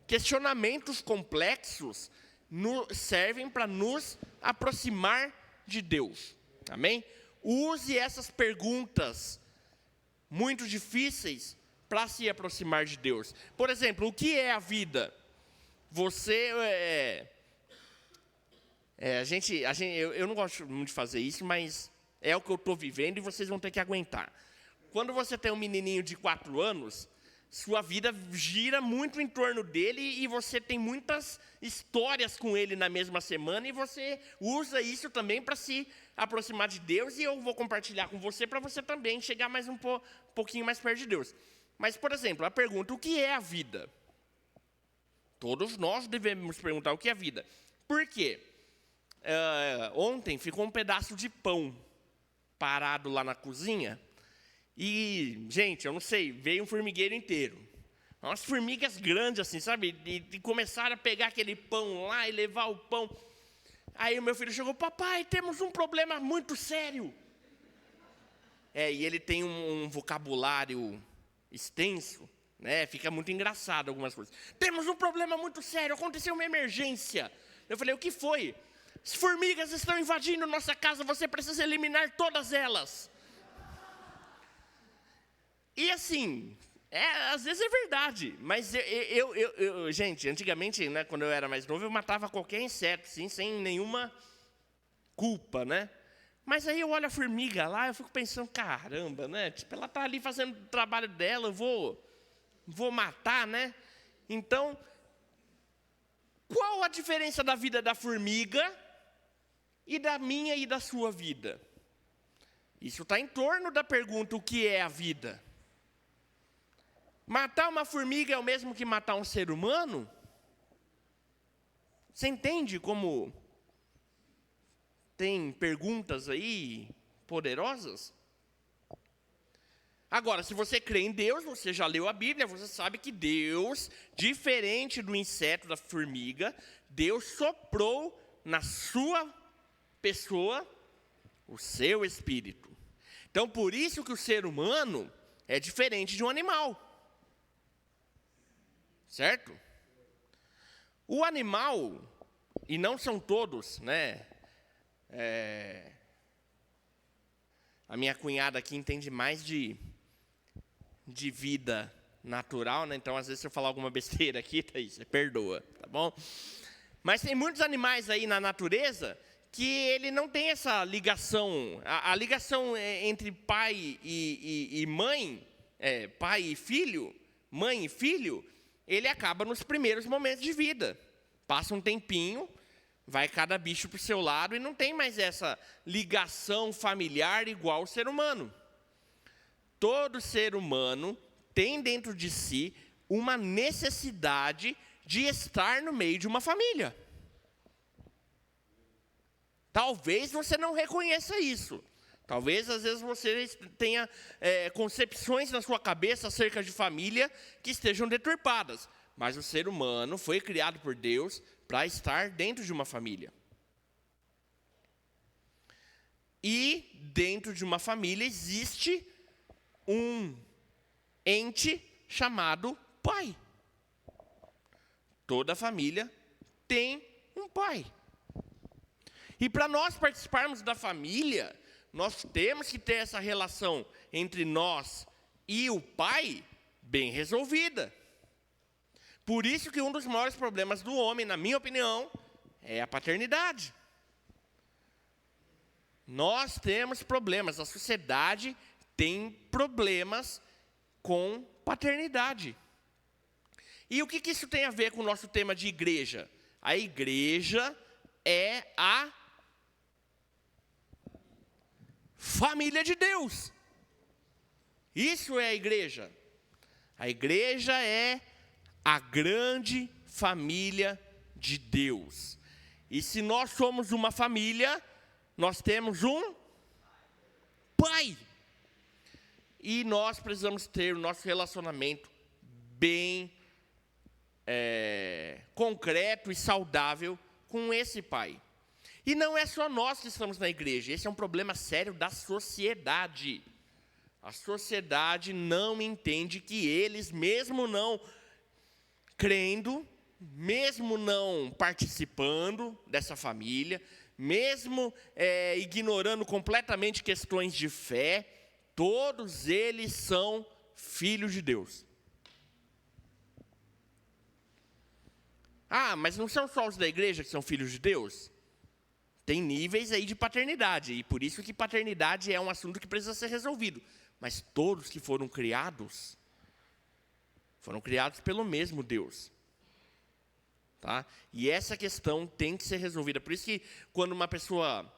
Speaker 6: Questionamentos complexos servem para nos aproximar de Deus. Amém? Use essas perguntas muito difíceis para se aproximar de Deus. Por exemplo, o que é a vida? Eu não gosto muito de fazer isso, mas é o que eu estou vivendo e vocês vão ter que aguentar. quando você tem um menininho de 4 anos, sua vida gira muito em torno dele e você tem muitas histórias com ele na mesma semana e você usa isso também para se aproximar de Deus, e eu vou compartilhar com você para você também chegar mais um pouquinho mais perto de Deus. Mas, por exemplo, a pergunta: o que é a vida? Todos nós devemos perguntar o que é a vida. Por quê? Ontem ficou um pedaço de pão parado lá na cozinha e, gente, eu não sei, veio um formigueiro inteiro. Umas formigas grandes assim, sabe? E começaram a pegar aquele pão lá e levar o pão. Aí o meu filho chegou: papai, temos um problema muito sério. E ele tem um vocabulário extenso, né? Fica muito engraçado algumas coisas. Temos um problema muito sério, aconteceu uma emergência. Eu falei: o que foi? As formigas estão invadindo nossa casa, você precisa eliminar todas elas. E assim, às vezes é verdade, mas gente, antigamente, né, quando eu era mais novo, eu matava qualquer inseto, assim, sem nenhuma culpa, né? Mas aí eu olho a formiga lá, eu fico pensando: caramba, né? Tipo, ela está ali fazendo o trabalho dela, eu vou matar, né? Então, qual a diferença da vida da formiga e da minha e da sua vida? Isso está em torno da pergunta: o que é a vida? Matar uma formiga é o mesmo que matar um ser humano? Você entende como tem perguntas aí poderosas? Agora, se você crê em Deus, você já leu a Bíblia, você sabe que Deus, diferente do inseto, da formiga, Deus soprou na sua pessoa o seu espírito. Então, por isso que o ser humano é diferente de um animal. Certo? O animal, e não são todos, né? A minha cunhada aqui entende mais de vida natural, né? Então, às vezes, se eu falar alguma besteira aqui, Thaís, você perdoa, tá bom? Mas tem muitos animais aí na natureza que ele não tem essa ligação. A ligação entre pai e mãe, pai e filho, mãe e filho, ele acaba nos primeiros momentos de vida. Passa um tempinho, vai cada bicho para o seu lado e não tem mais essa ligação familiar igual o ser humano. Todo ser humano tem dentro de si uma necessidade de estar no meio de uma família. Talvez você não reconheça isso. Talvez, às vezes, você tenha concepções na sua cabeça acerca de família que estejam deturpadas. Mas o ser humano foi criado por Deus para estar dentro de uma família. E dentro de uma família existe um ente chamado pai. Toda família tem um pai. E para nós participarmos da família, nós temos que ter essa relação entre nós e o pai bem resolvida. Por isso que um dos maiores problemas do homem, na minha opinião, é a paternidade. Nós temos problemas, a sociedade tem problemas com paternidade. E o que isso tem a ver com o nosso tema de igreja? A igreja é a família de Deus. Isso é a igreja. A igreja é a grande família de Deus. E se nós somos uma família, nós temos um pai. E nós precisamos ter o nosso relacionamento bem concreto e saudável com esse pai. E não é só nós que estamos na igreja, esse é um problema sério da sociedade. A sociedade não entende que eles, mesmo não crendo, mesmo não participando dessa família, mesmo ignorando completamente questões de fé, todos eles são filhos de Deus. Ah, mas não são só os da igreja que são filhos de Deus? Tem níveis aí de paternidade, e por isso que paternidade é um assunto que precisa ser resolvido. mas todos que foram criados pelo mesmo Deus. Tá? E essa questão tem que ser resolvida. Por isso que quando uma pessoa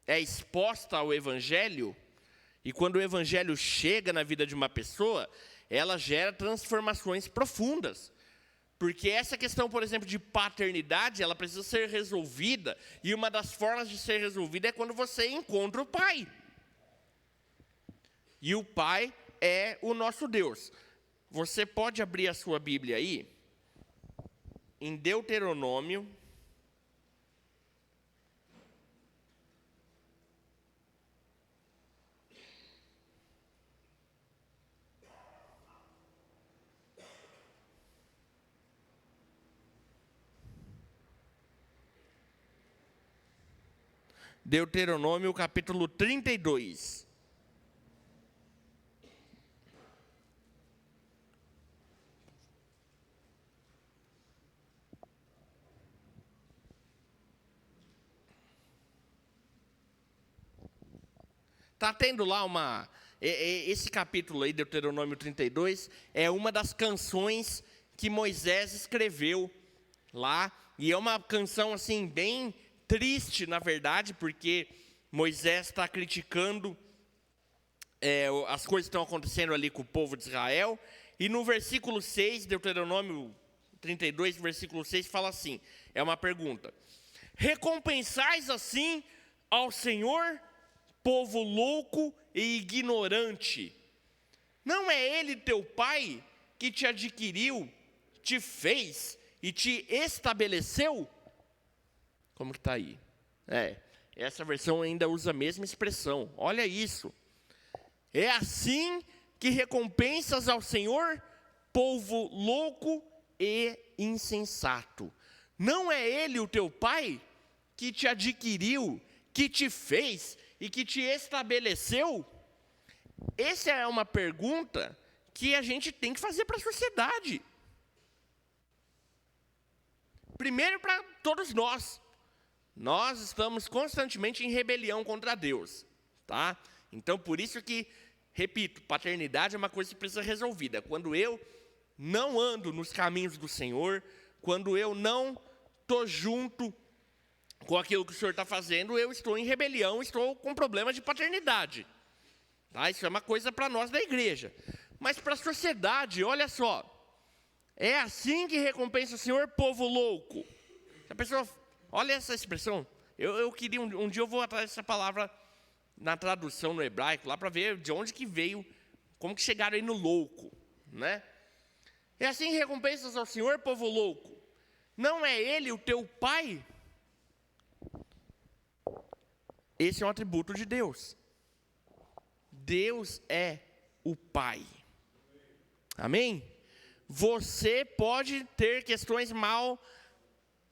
Speaker 6: é exposta ao Evangelho, e quando o Evangelho chega na vida de uma pessoa, ela gera transformações profundas. Porque essa questão, por exemplo, de paternidade, ela precisa ser resolvida, e uma das formas de ser resolvida é quando você encontra o Pai. E o Pai é o nosso Deus. Você pode abrir a sua Bíblia aí, em Deuteronômio, capítulo 32. Está tendo lá esse capítulo aí, Deuteronômio 32, é uma das canções que Moisés escreveu lá. E é uma canção assim bem triste, na verdade, porque Moisés está criticando as coisas que estão acontecendo ali com o povo de Israel. E no versículo 6, Deuteronômio 32, versículo 6, fala assim, é uma pergunta. Recompensais assim ao Senhor, povo louco e ignorante. Não é Ele teu Pai que te adquiriu, te fez e te estabeleceu? Como que está aí? Essa versão ainda usa a mesma expressão. Olha isso. É assim que recompensas ao Senhor, povo louco e insensato. Não é Ele o teu Pai que te adquiriu, que te fez e que te estabeleceu? Essa é uma pergunta que a gente tem que fazer para a sociedade. Primeiro, para todos nós. Nós estamos constantemente em rebelião contra Deus, tá? Então, por isso que, repito, paternidade é uma coisa que precisa ser resolvida. Quando eu não ando nos caminhos do Senhor, quando eu não estou junto com aquilo que o Senhor está fazendo, eu estou em rebelião, estou com problema de paternidade. Tá? Isso é uma coisa para nós da igreja. Mas para a sociedade, olha só. É assim que recompensa o Senhor, povo louco. A pessoa, olha essa expressão. Eu queria, um dia eu vou atrás dessa palavra na tradução no hebraico, lá para ver de onde que veio, como que chegaram aí no louco. Né? É assim que recompensas ao Senhor, povo louco. Não é Ele o teu Pai? Esse é um atributo de Deus. Deus é o Pai. Amém? Você pode ter questões mal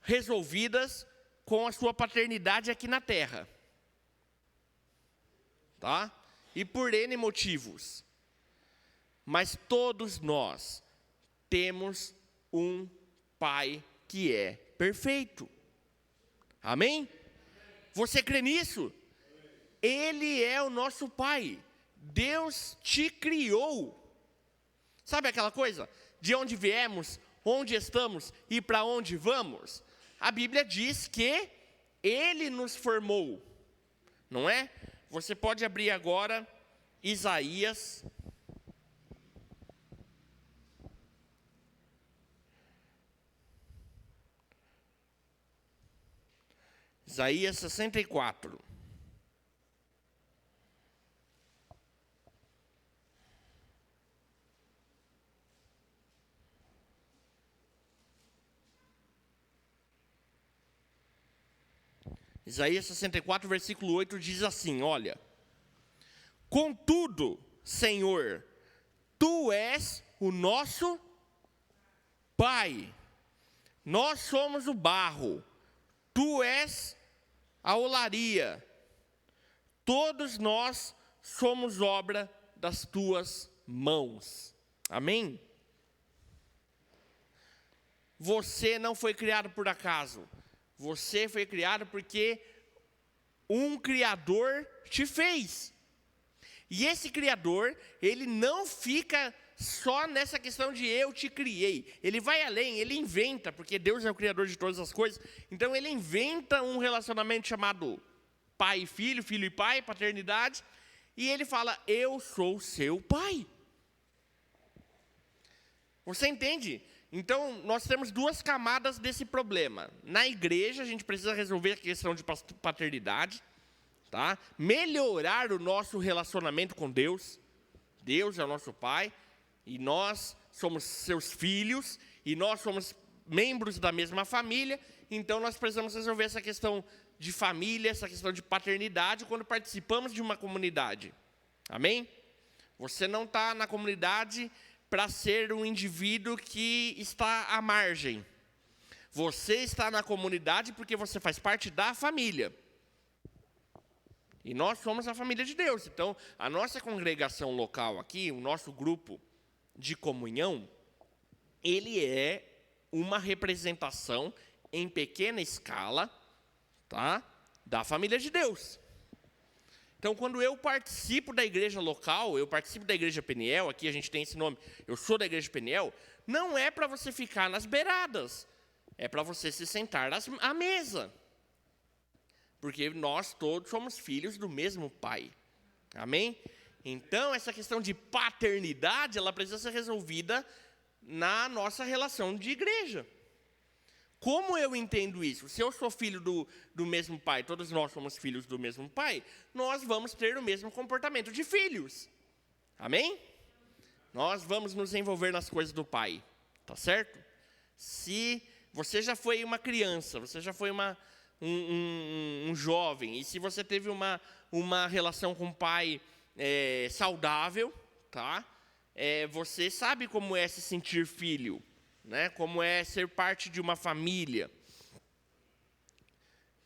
Speaker 6: resolvidas com a sua paternidade aqui na terra. Tá? E por N motivos. Mas todos nós temos um Pai que é perfeito. Amém? Você crê nisso? Ele é o nosso Pai. Deus te criou. Sabe aquela coisa? De onde viemos, onde estamos e para onde vamos? A Bíblia diz que Ele nos formou. Não é? Você pode abrir agora Isaías. Isaías 64. Isaías 64, versículo 8 diz assim, olha. Contudo, Senhor, Tu és o nosso Pai. Nós somos o barro. Tu és a olaria. Todos nós somos obra das Tuas mãos. Amém? Você não foi criado por acaso. Você foi criado porque um Criador te fez. E esse Criador, ele não fica só nessa questão de eu te criei. Ele vai além, ele inventa, porque Deus é o Criador de todas as coisas. Então ele inventa um relacionamento chamado pai e filho, filho e pai, paternidade. E ele fala, eu sou seu pai. Você entende? Então, nós temos duas camadas desse problema. Na igreja, a gente precisa resolver a questão de paternidade, tá? Melhorar o nosso relacionamento com Deus. Deus é o nosso pai, e nós somos seus filhos, e nós somos membros da mesma família. Então, nós precisamos resolver essa questão de família, essa questão de paternidade, quando participamos de uma comunidade. Amém? Você não está na comunidade para ser um indivíduo que está à margem. Você está na comunidade porque você faz parte da família. E nós somos a família de Deus. Então, a nossa congregação local aqui, o nosso grupo de comunhão, ele é uma representação em pequena escala, tá? Da família de Deus. Então, quando eu participo da igreja local, eu participo da igreja Peniel, aqui a gente tem esse nome, eu sou da igreja Peniel, não é para você ficar nas beiradas, é para você se sentar à mesa. Porque nós todos somos filhos do mesmo pai. Amém? Então, essa questão de paternidade, ela precisa ser resolvida na nossa relação de igreja. Como eu entendo isso? Se eu sou filho do mesmo pai, todos nós somos filhos do mesmo pai, nós vamos ter o mesmo comportamento de filhos. Amém? Nós vamos nos envolver nas coisas do pai. Tá certo? Se você já foi uma criança, você já foi um jovem, e se você teve uma relação com o pai saudável, tá? Você sabe como é se sentir filho. Né, como é ser parte de uma família.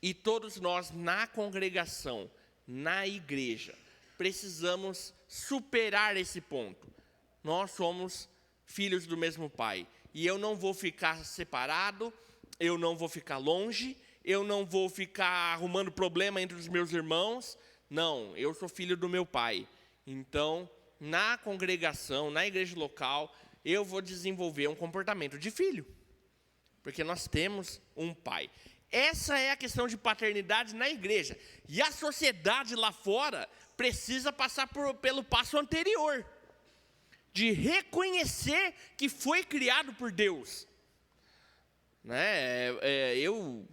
Speaker 6: E todos nós, na congregação, na igreja, precisamos superar esse ponto. Nós somos filhos do mesmo pai. E eu não vou ficar separado, eu não vou ficar longe, eu não vou ficar arrumando problema entre os meus irmãos. Não, eu sou filho do meu pai. Então, na congregação, na igreja local, eu vou desenvolver um comportamento de filho. Porque nós temos um pai. Essa é a questão de paternidade na igreja. E a sociedade lá fora precisa passar pelo passo anterior. De reconhecer que foi criado por Deus. Né? Eu,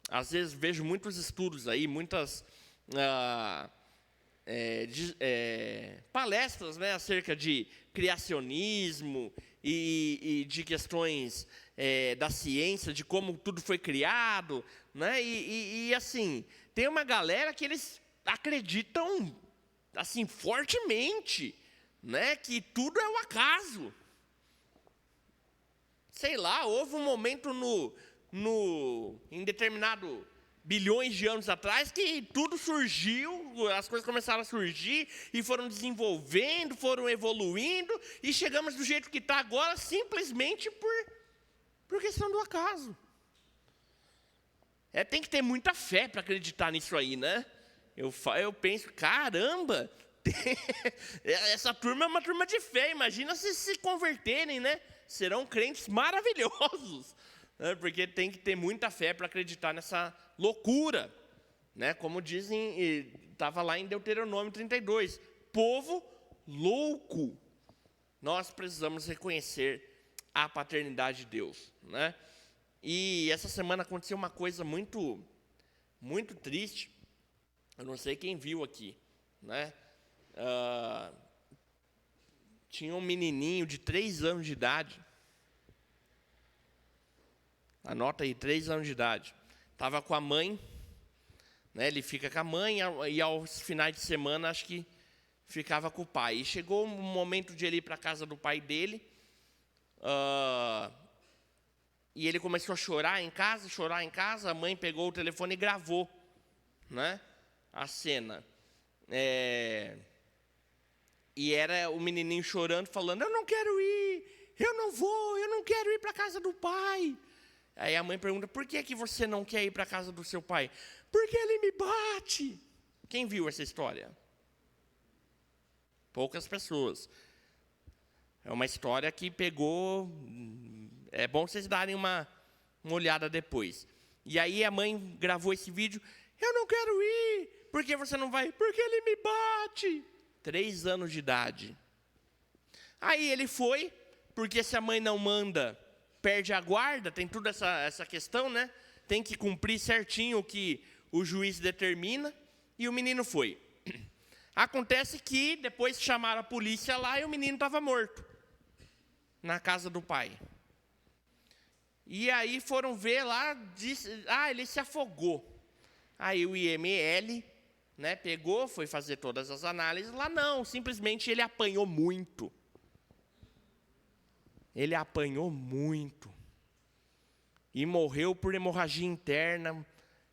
Speaker 6: às vezes, vejo muitos estudos aí, muitas palestras, né, acerca de criacionismo e de questões da ciência, de como tudo foi criado, né? E assim, tem uma galera que eles acreditam assim fortemente, né, que tudo é um acaso. Sei lá, houve um momento em determinado bilhões de anos atrás, que tudo surgiu, as coisas começaram a surgir, e foram desenvolvendo, foram evoluindo, e chegamos do jeito que está agora, simplesmente por questão do acaso. Tem que ter muita fé para acreditar nisso aí, né? Eu penso, caramba, essa turma é uma turma de fé, imagina se converterem, né? Serão crentes maravilhosos. Porque tem que ter muita fé para acreditar nessa loucura, né? Como dizem, estava lá em Deuteronômio 32, povo louco. Nós precisamos reconhecer a paternidade de Deus, né? E essa semana aconteceu uma coisa muito, muito triste. Eu não sei quem viu aqui, né? Tinha um menininho de 3 anos de idade. Anota aí, 3 anos de idade. Estava com a mãe, né, ele fica com a mãe, e aos finais de semana, acho que ficava com o pai. E chegou um momento de ele ir para a casa do pai dele, e ele começou a chorar em casa, a mãe pegou o telefone e gravou, né, a cena. E era o menininho chorando, falando, eu não quero ir, eu não quero ir para a casa do pai. Aí a mãe pergunta, por que você não quer ir para a casa do seu pai? Porque ele me bate. Quem viu essa história? Poucas pessoas. É uma história que pegou... É bom vocês darem uma olhada depois. E aí a mãe gravou esse vídeo. Eu não quero ir. Por que você não vai? Porque ele me bate. 3 anos de idade. Aí ele foi, porque se a mãe não manda, perde a guarda. Tem toda essa questão, né? Tem que cumprir certinho o que o juiz determina. E o menino foi. Acontece que depois chamaram a polícia lá e o menino estava morto. Na casa do pai. E aí foram ver lá, ele se afogou. Aí o IML, né, pegou, foi fazer todas as análises. Lá não, simplesmente ele apanhou muito. Ele apanhou muito. E morreu por hemorragia interna.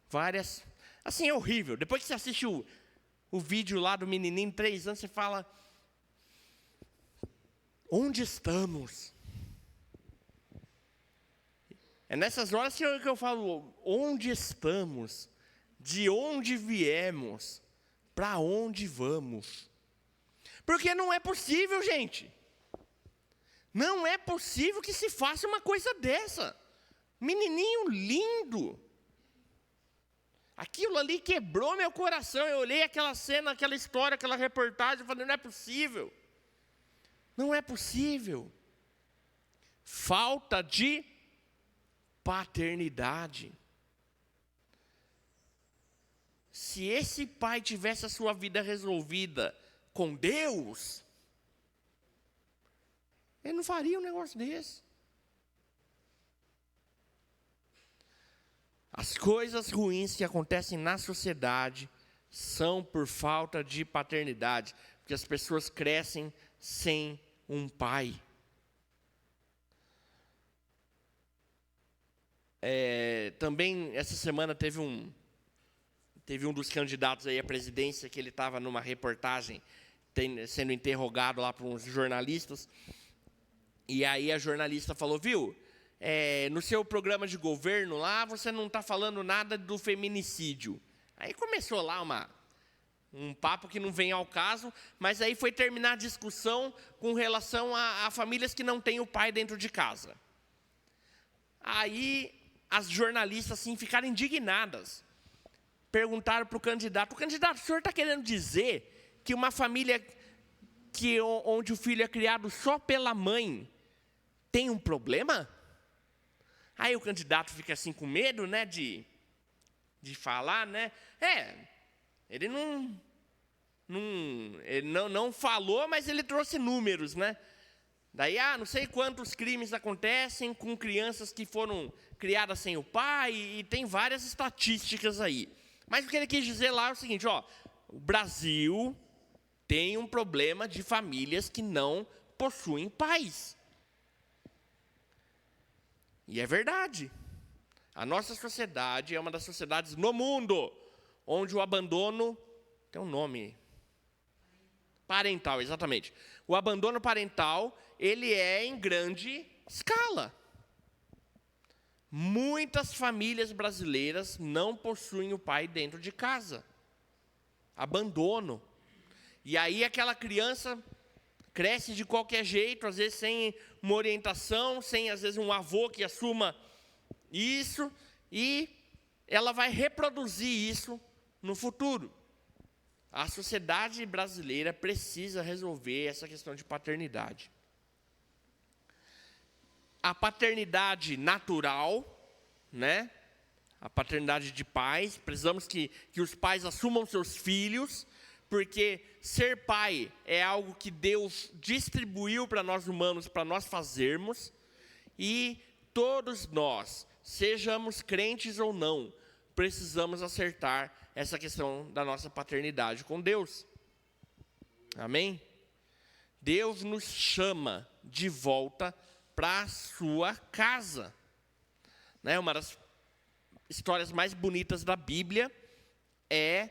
Speaker 6: Várias... Assim, é horrível. Depois que você assiste o vídeo lá do menininho, 3 anos, você fala... Onde estamos? É nessas horas que eu falo, onde estamos? De onde viemos? Para onde vamos? Porque não é possível, gente. Não é possível que se faça uma coisa dessa. Menininho lindo. Aquilo ali quebrou meu coração. Eu olhei aquela cena, aquela história, aquela reportagem, e falei, não é possível. Não é possível. Falta de paternidade. Se esse pai tivesse a sua vida resolvida com Deus, ele não faria um negócio desse. As coisas ruins que acontecem na sociedade são por falta de paternidade, porque as pessoas crescem sem um pai. Também essa semana teve um dos candidatos aí à presidência que ele estava numa reportagem sendo interrogado lá por uns jornalistas. E aí a jornalista falou, viu, no seu programa de governo lá, você não está falando nada do feminicídio. Aí começou lá um papo que não vem ao caso, mas aí foi terminar a discussão com relação a famílias que não têm o pai dentro de casa. Aí as jornalistas assim, ficaram indignadas. Perguntaram para o candidato, o senhor está querendo dizer que uma família onde o filho é criado só pela mãe tem um problema? Aí o candidato fica assim com medo, né, de falar, né? Ele não falou, mas ele trouxe números, né? Daí, não sei quantos crimes acontecem com crianças que foram criadas sem o pai, e tem várias estatísticas aí. Mas o que ele quis dizer lá é o seguinte, o Brasil tem um problema de famílias que não possuem pais. E é verdade. A nossa sociedade é uma das sociedades no mundo onde o abandono tem um nome. Parental, exatamente. O abandono parental, ele é em grande escala. Muitas famílias brasileiras não possuem o pai dentro de casa. Abandono. E aí aquela criança cresce de qualquer jeito, às vezes sem uma orientação, sem às vezes um avô que assuma isso, e ela vai reproduzir isso no futuro. A sociedade brasileira precisa resolver essa questão de paternidade. A paternidade natural, né? A paternidade de pais, precisamos que os pais assumam seus filhos, porque ser pai é algo que Deus distribuiu para nós humanos, para nós fazermos, e todos nós, sejamos crentes ou não, precisamos acertar essa questão da nossa paternidade com Deus. Amém? Deus nos chama de volta para a sua casa. Né? Uma das histórias mais bonitas da Bíblia é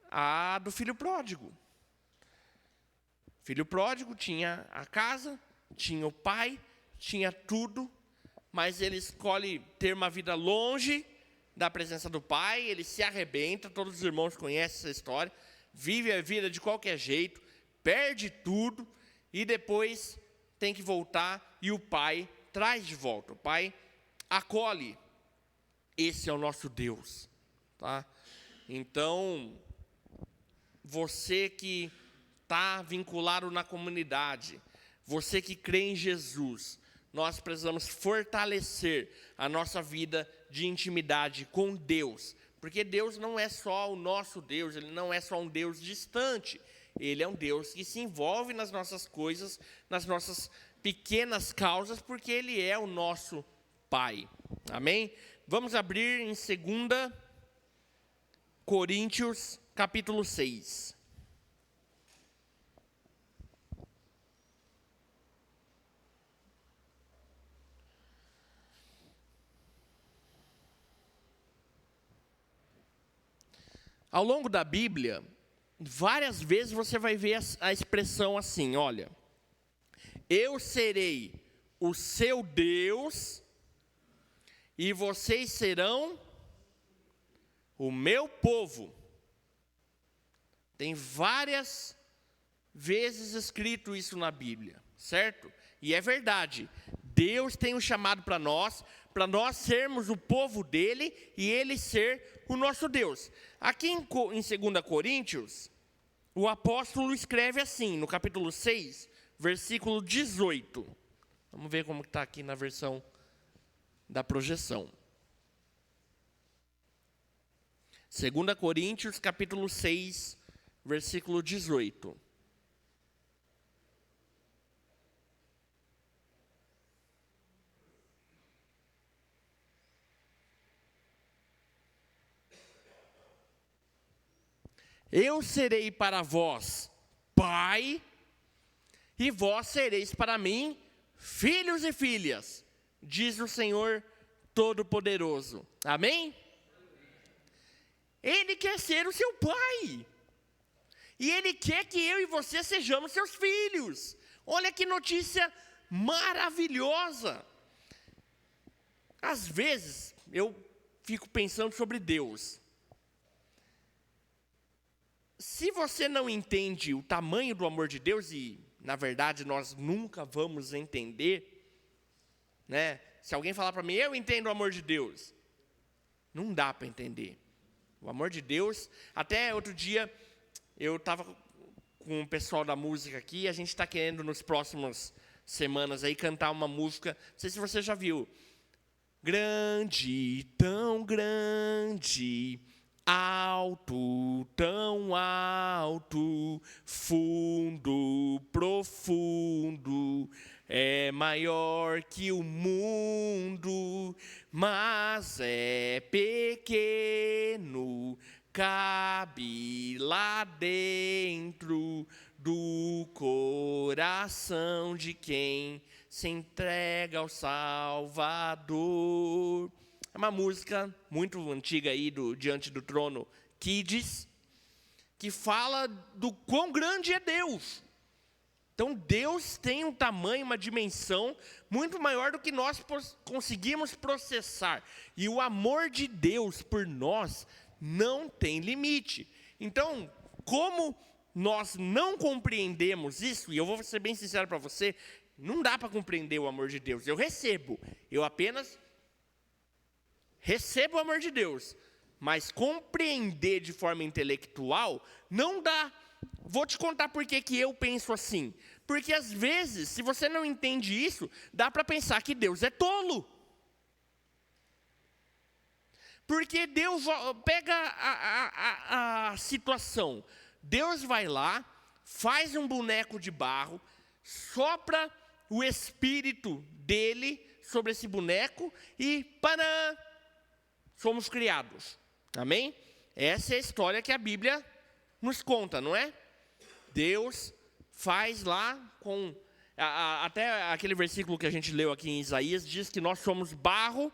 Speaker 6: a do filho pródigo. O filho pródigo tinha a casa, tinha o pai, tinha tudo, mas ele escolhe ter uma vida longe da presença do pai, ele se arrebenta, todos os irmãos conhecem essa história, vive a vida de qualquer jeito, perde tudo e depois tem que voltar e o pai traz de volta, o pai acolhe. Esse é o nosso Deus, tá? Então, você que está vinculado na comunidade, você que crê em Jesus, nós precisamos fortalecer a nossa vida de intimidade com Deus, porque Deus não é só o nosso Deus, Ele não é só um Deus distante, Ele é um Deus que se envolve nas nossas coisas, nas nossas pequenas causas, porque Ele é o nosso Pai. Amém? Vamos abrir em 2 Coríntios, capítulo 6. Ao longo da Bíblia, várias vezes você vai ver a expressão assim, olha, eu serei o seu Deus e vocês serão o meu povo. Tem várias vezes escrito isso na Bíblia, certo? E é verdade, Deus tem um chamado para nós sermos o povo dele e ele ser o nosso Deus. Aqui em 2 Coríntios, o apóstolo escreve assim, no capítulo 6, versículo 18. Vamos ver como está aqui na versão da projeção. 2 Coríntios, capítulo 6, versículo 18. Eu serei para vós pai, e vós sereis para mim filhos e filhas, diz o Senhor Todo-Poderoso. Amém? Ele quer ser o seu pai. E Ele quer que eu e você sejamos seus filhos. Olha que notícia maravilhosa. Às vezes, eu fico pensando sobre Deus. Se você não entende o tamanho do amor de Deus, e na verdade nós nunca vamos entender, né? Se alguém falar para mim, eu entendo o amor de Deus, não dá para entender. O amor de Deus, até outro dia, eu estava com o pessoal da música aqui, a gente está querendo nos próximas semanas aí cantar uma música, não sei se você já viu. Grande, tão grande, alto, tão alto, fundo, profundo, é maior que o mundo, mas é pequeno, cabe lá dentro do coração de quem se entrega ao Salvador. É uma música muito antiga aí do Diante do Trono Kids, que fala do quão grande é Deus. Então Deus tem um tamanho, uma dimensão muito maior do que nós conseguimos processar. E o amor de Deus por nós não tem limite. Então, como nós não compreendemos isso, e eu vou ser bem sincero para você, não dá para compreender o amor de Deus. Eu apenas recebo o amor de Deus, mas compreender de forma intelectual não dá. Vou te contar por que eu penso assim. Porque às vezes, se você não entende isso, dá para pensar que Deus é tolo. Porque Deus pega a situação. Deus vai lá, faz um boneco de barro, sopra o espírito dele sobre esse boneco e parã, somos criados. Amém? Essa é a história que a Bíblia nos conta, não é? Deus faz lá com... até aquele versículo que a gente leu aqui em Isaías, diz que nós somos barro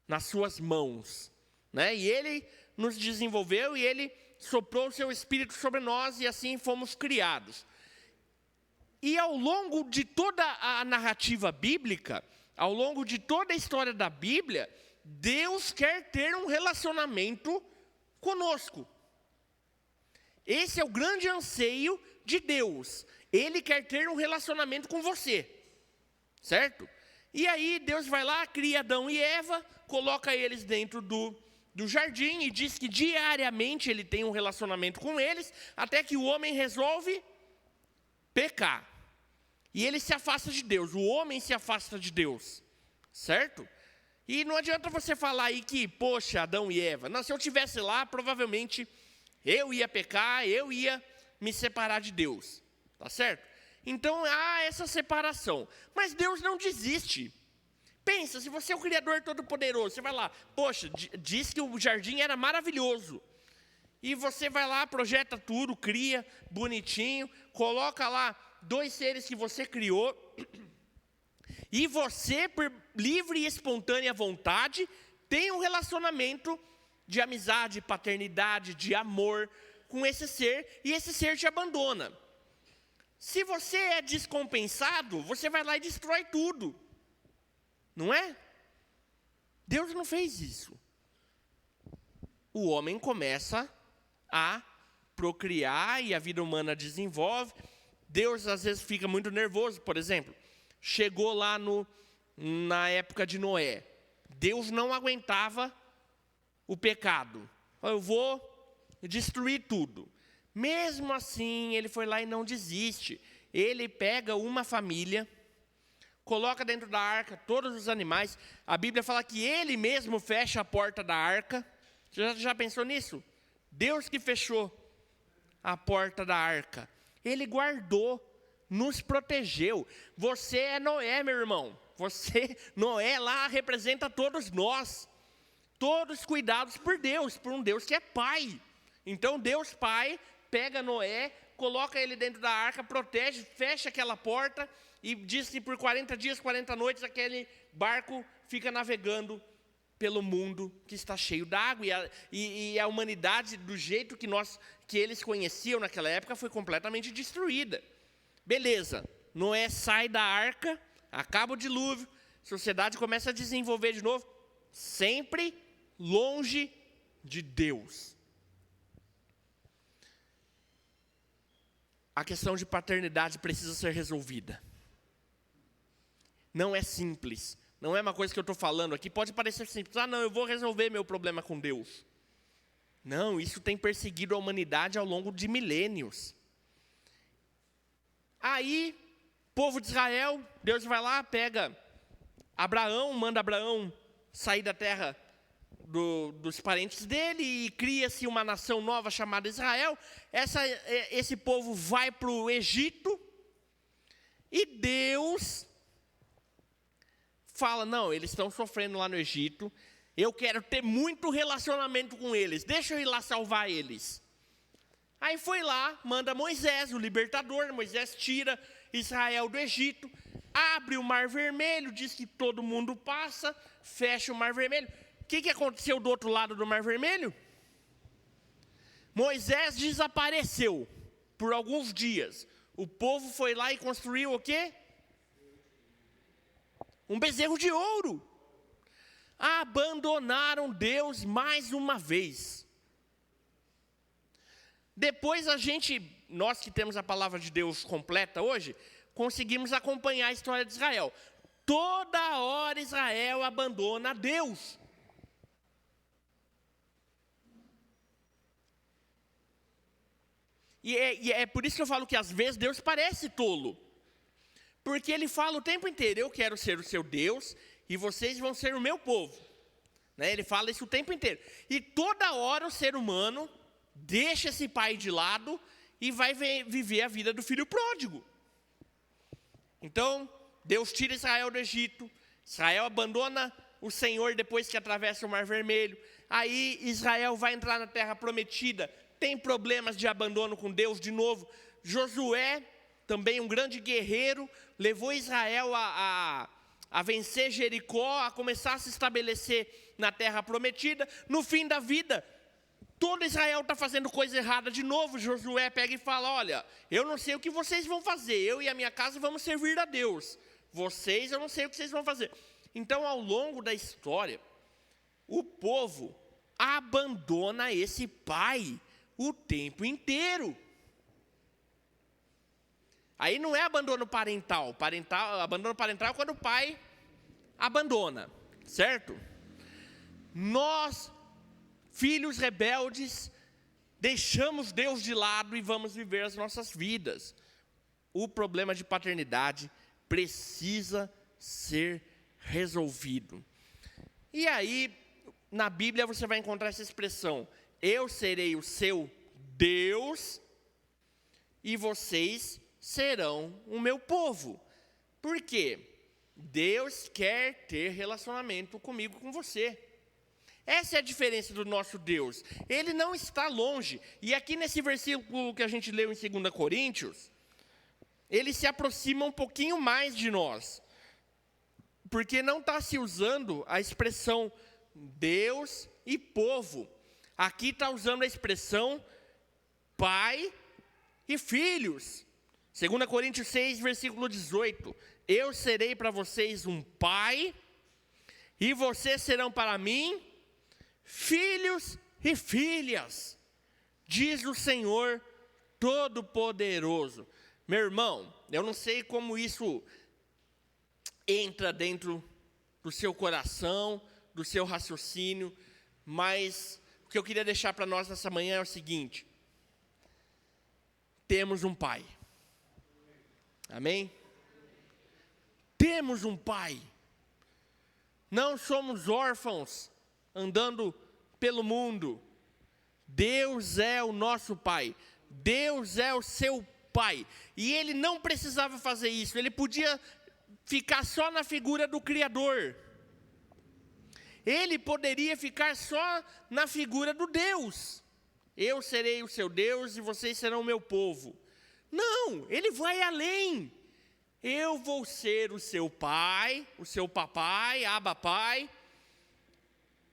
Speaker 6: nas suas mãos, né? E Ele nos desenvolveu e Ele soprou o seu Espírito sobre nós e assim fomos criados. E ao longo de toda a narrativa bíblica, ao longo de toda a história da Bíblia, Deus quer ter um relacionamento conosco. Esse é o grande anseio de Deus. Ele quer ter um relacionamento com você, certo? E aí Deus vai lá, cria Adão e Eva, coloca eles dentro do jardim e diz que diariamente ele tem um relacionamento com eles, até que o homem resolve pecar. E ele se afasta de Deus, o homem se afasta de Deus, certo? E não adianta você falar aí que, poxa, Adão e Eva. Não, se eu estivesse lá, provavelmente eu ia pecar, eu ia me separar de Deus, tá certo? Então há essa separação, mas Deus não desiste. Pensa, se você é o Criador Todo-Poderoso, você vai lá, poxa, diz que o jardim era maravilhoso. E você vai lá, projeta tudo, cria, bonitinho, coloca lá 2 seres que você criou. E você, por livre e espontânea vontade, tem um relacionamento de amizade, paternidade, de amor com esse ser, e esse ser te abandona. Se você é descompensado, você vai lá e destrói tudo. Não é? Deus não fez isso. O homem começa a procriar e a vida humana desenvolve. Deus às vezes fica muito nervoso, por exemplo. Chegou lá na época de Noé. Deus não aguentava o pecado. Eu vou destruir tudo. Mesmo assim, ele foi lá e não desiste. Ele pega uma família, coloca dentro da arca todos os animais. A Bíblia fala que ele mesmo fecha a porta da arca. Você já pensou nisso? Deus que fechou a porta da arca. Ele guardou, nos protegeu. Você é Noé, meu irmão. Você, Noé, lá representa todos nós. Todos cuidados por Deus, por um Deus que é Pai. Então Deus Pai pega Noé, coloca ele dentro da arca, protege, fecha aquela porta e diz que por 40 dias, 40 noites, aquele barco fica navegando pelo mundo que está cheio d'água. E a humanidade, do jeito que eles conheciam naquela época, foi completamente destruída. Beleza, Noé sai da arca, acaba o dilúvio, a sociedade começa a desenvolver de novo, sempre longe de Deus. A questão de paternidade precisa ser resolvida. Não é simples. Não é uma coisa que eu estou falando aqui. Pode parecer simples. Ah, não, eu vou resolver meu problema com Deus. Não, isso tem perseguido a humanidade ao longo de milênios. Aí, povo de Israel, Deus vai lá, pega Abraão, manda Abraão sair da terra dos parentes dele e cria-se uma nação nova chamada Israel. Esse povo vai para o Egito e Deus fala, não, eles estão sofrendo lá no Egito, eu quero ter muito relacionamento com eles, deixa eu ir lá salvar eles. Aí foi lá, manda Moisés, o libertador. Moisés tira Israel do Egito, abre o Mar Vermelho, diz que todo mundo passa, fecha o Mar Vermelho. O que aconteceu do outro lado do Mar Vermelho? Moisés desapareceu por alguns dias. O povo foi lá e construiu o quê? Um bezerro de ouro. Abandonaram Deus mais uma vez. Depois nós que temos a palavra de Deus completa hoje, conseguimos acompanhar a história de Israel. Toda hora Israel abandona Deus. E é por isso que eu falo que às vezes Deus parece tolo. Porque Ele fala o tempo inteiro, eu quero ser o seu Deus e vocês vão ser o meu povo. Né? Ele fala isso o tempo inteiro. E toda hora o ser humano deixa esse pai de lado e vai viver a vida do filho pródigo. Então, Deus tira Israel do Egito. Israel abandona o Senhor depois que atravessa o Mar Vermelho. Aí Israel vai entrar na terra prometida. Tem problemas de abandono com Deus de novo. Josué, também um grande guerreiro, levou Israel a vencer Jericó, a começar a se estabelecer na terra prometida. No fim da vida, todo Israel está fazendo coisa errada de novo. Josué pega e fala, olha, eu não sei o que vocês vão fazer, eu e a minha casa vamos servir a Deus. Vocês, eu não sei o que vocês vão fazer. Então, ao longo da história, o povo abandona esse pai o tempo inteiro. Aí não é abandono parental. Abandono parental é quando o pai abandona, certo? Nós, filhos rebeldes, deixamos Deus de lado e vamos viver as nossas vidas. O problema de paternidade precisa ser resolvido. E aí, na Bíblia você vai encontrar essa expressão: eu serei o seu Deus e vocês serão o meu povo. Por quê? Deus quer ter relacionamento comigo, com você. Essa é a diferença do nosso Deus. Ele não está longe. E aqui nesse versículo que a gente leu em 2 Coríntios, ele se aproxima um pouquinho mais de nós. Porque não está se usando a expressão Deus e povo. Aqui está usando a expressão pai e filhos. 2 Coríntios 6, versículo 18. Eu serei para vocês um pai, e vocês serão para mim filhos e filhas, diz o Senhor Todo-Poderoso. Meu irmão, eu não sei como isso entra dentro do seu coração, do seu raciocínio, mas o que eu queria deixar para nós nessa manhã é o seguinte: temos um pai. Amém? Temos um pai. Não somos órfãos andando pelo mundo. Deus é o nosso pai. Deus é o seu pai. E ele não precisava fazer isso. Ele podia ficar só na figura do Criador. Ele poderia ficar só na figura do Deus. Eu serei o seu Deus e vocês serão o meu povo. Não, ele vai além. Eu vou ser o seu pai, o seu papai, Abba Pai,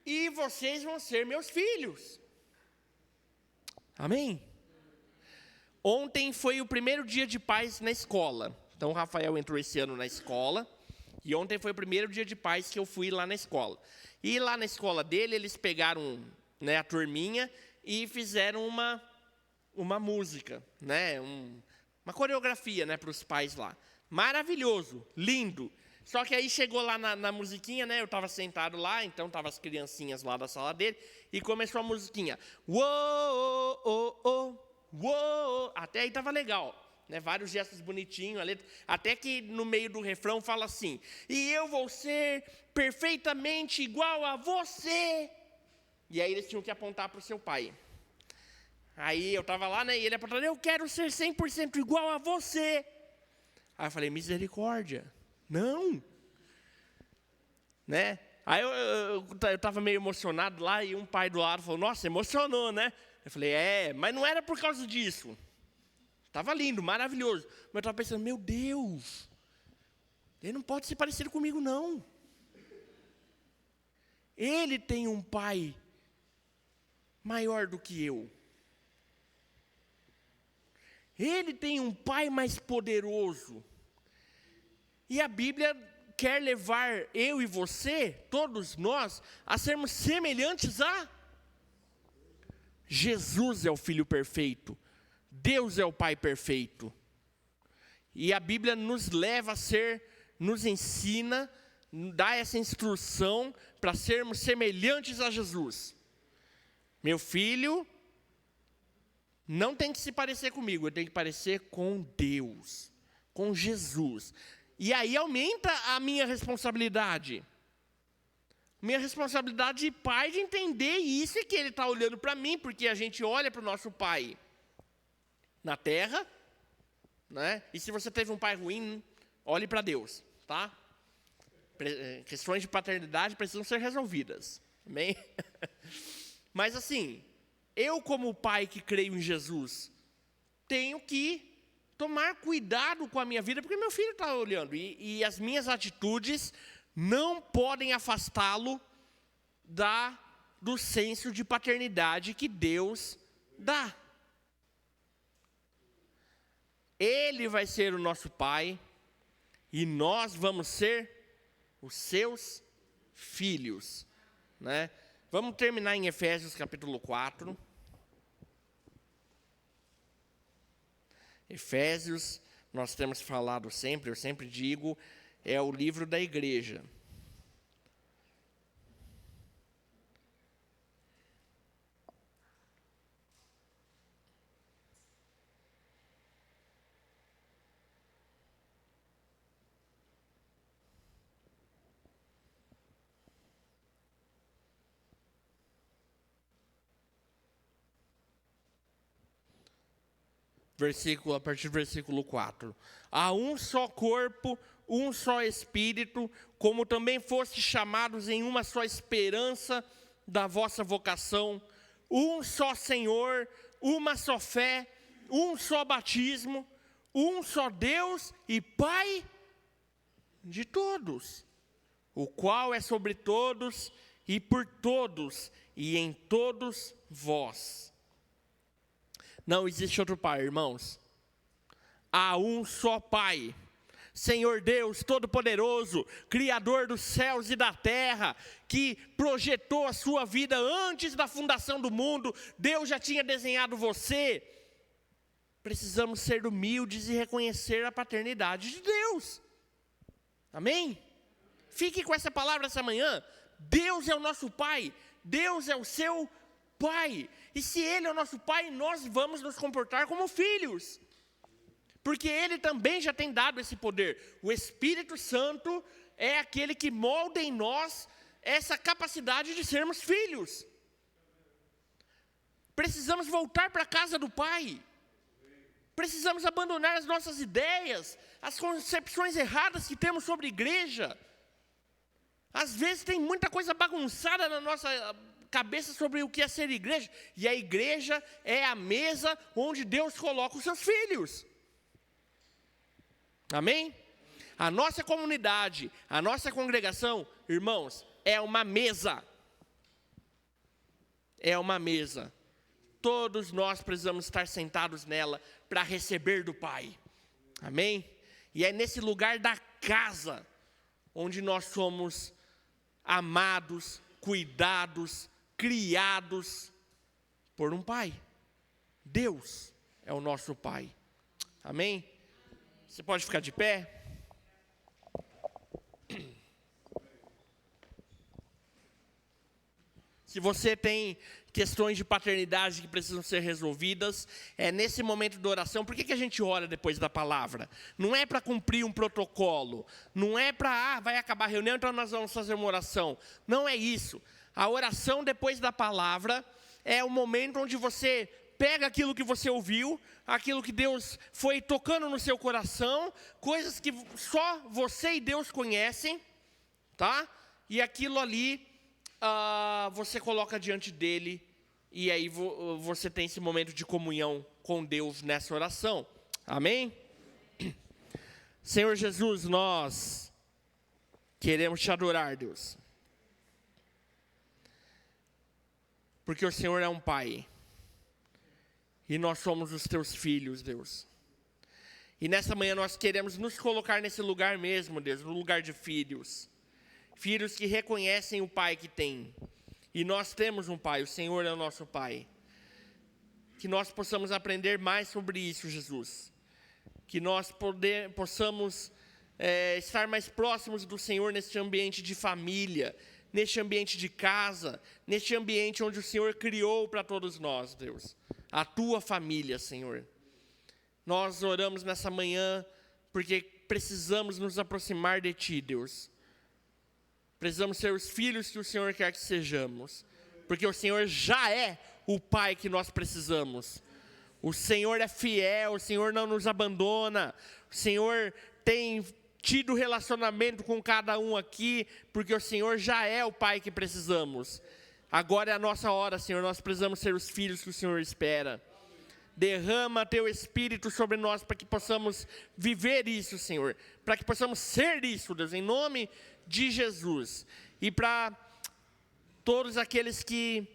Speaker 6: e vocês vão ser meus filhos. Amém? Ontem foi o primeiro dia de paz na escola. Então o Rafael entrou esse ano na escola, e ontem foi o primeiro dia de paz que eu fui lá na escola. E lá na escola dele, eles pegaram, né, a turminha e fizeram uma música, né, uma coreografia, né, para os pais lá. Maravilhoso, lindo. Só que aí chegou lá na musiquinha, né? Eu estava sentado lá, então estavam as criancinhas lá da sala dele, e começou a musiquinha. Uou, oh, oh, uou. Até aí estava legal, né? Vários gestos bonitinhos, a letra, até que no meio do refrão fala assim: e eu vou ser perfeitamente igual a você. E aí eles tinham que apontar para o seu pai. Aí eu estava lá, né? E ele apontando: eu quero ser 100% igual a você. Aí eu falei: misericórdia, não. Né? Aí eu estava meio emocionado lá, e um pai do lado falou: nossa, emocionou, né? Eu falei: mas não era por causa disso. Estava lindo, maravilhoso. Mas eu estava pensando: meu Deus, ele não pode ser parecido comigo, não. Ele tem um pai maior do que eu. Ele tem um pai mais poderoso. E a Bíblia quer levar eu e você, todos nós, a sermos semelhantes a Jesus. É o Filho perfeito. Deus é o Pai perfeito. E a Bíblia nos leva a ser, nos ensina, dá essa instrução para sermos semelhantes a Jesus. Meu filho não tem que se parecer comigo, eu tenho que parecer com Deus, com Jesus. E aí aumenta a minha responsabilidade. Minha responsabilidade de pai, de entender isso, e que ele está olhando para mim, porque a gente olha para o nosso pai na terra, né? E se você teve um pai ruim, olhe para Deus, tá? Questões de paternidade precisam ser resolvidas, amém? Mas assim, eu como pai que creio em Jesus, tenho que tomar cuidado com a minha vida, porque meu filho está olhando, e as minhas atitudes não podem afastá-lo do senso de paternidade que Deus dá. Ele vai ser o nosso pai, e nós vamos ser os seus filhos, né? Vamos terminar em Efésios capítulo 4. Efésios, nós temos falado sempre, eu sempre digo, é o livro da igreja. A partir do versículo 4. Há um só corpo, um só Espírito, como também fostes chamados em uma só esperança da vossa vocação, um só Senhor, uma só fé, um só batismo, um só Deus e Pai de todos, o qual é sobre todos e por todos e em todos vós. Não existe outro Pai, irmãos. Há um só Pai, Senhor Deus Todo-Poderoso, Criador dos céus e da terra, que projetou a sua vida antes da fundação do mundo. Deus já tinha desenhado você. Precisamos ser humildes e reconhecer a paternidade de Deus. Amém? Fique com essa palavra essa manhã. Deus é o nosso Pai. Deus é o seu Pai. E se Ele é o nosso Pai, nós vamos nos comportar como filhos. Porque Ele também já tem dado esse poder. O Espírito Santo é aquele que molda em nós essa capacidade de sermos filhos. Precisamos voltar para a casa do Pai. Precisamos abandonar as nossas ideias, as concepções erradas que temos sobre igreja. Às vezes tem muita coisa bagunçada na nossa cabeça sobre o que é ser igreja. E a igreja é a mesa onde Deus coloca os seus filhos. Amém? A nossa comunidade, a nossa congregação, irmãos, é uma mesa. É uma mesa. Todos nós precisamos estar sentados nela para receber do Pai. Amém? E é nesse lugar da casa onde nós somos amados, cuidados, criados por um Pai. Deus é o nosso Pai. Amém? Você pode ficar de pé? Se você tem questões de paternidade que precisam ser resolvidas, é nesse momento de oração. Por que a gente ora depois da palavra? Não é para cumprir um protocolo, não é para, vai acabar a reunião, então nós vamos fazer uma oração. Não é isso. A oração depois da palavra é o momento onde você pega aquilo que você ouviu, aquilo que Deus foi tocando no seu coração, coisas que só você e Deus conhecem, tá? E aquilo ali você coloca diante dele, e aí você tem esse momento de comunhão com Deus nessa oração. Amém? Senhor Jesus, nós queremos te adorar, Deus. Porque o Senhor é um Pai. E nós somos os teus filhos, Deus. E nessa manhã nós queremos nos colocar nesse lugar mesmo, Deus, no lugar de filhos. Filhos que reconhecem o Pai que tem. E nós temos um Pai, o Senhor é o nosso Pai. Que nós possamos aprender mais sobre isso, Jesus. Que nós possamos estar mais próximos do Senhor neste ambiente de família, neste ambiente de casa, neste ambiente onde o Senhor criou para todos nós, Deus. A tua família, Senhor. Nós oramos nessa manhã porque precisamos nos aproximar de Ti, Deus. Precisamos ser os filhos que o Senhor quer que sejamos. Porque o Senhor já é o Pai que nós precisamos. O Senhor é fiel, o Senhor não nos abandona. O Senhor tem tido relacionamento com cada um aqui, porque o Senhor já é o Pai que precisamos. Agora é a nossa hora, Senhor, nós precisamos ser os filhos que o Senhor espera. Derrama Teu Espírito sobre nós para que possamos viver isso, Senhor. Para que possamos ser isso, Deus, em nome de Jesus. E para todos aqueles que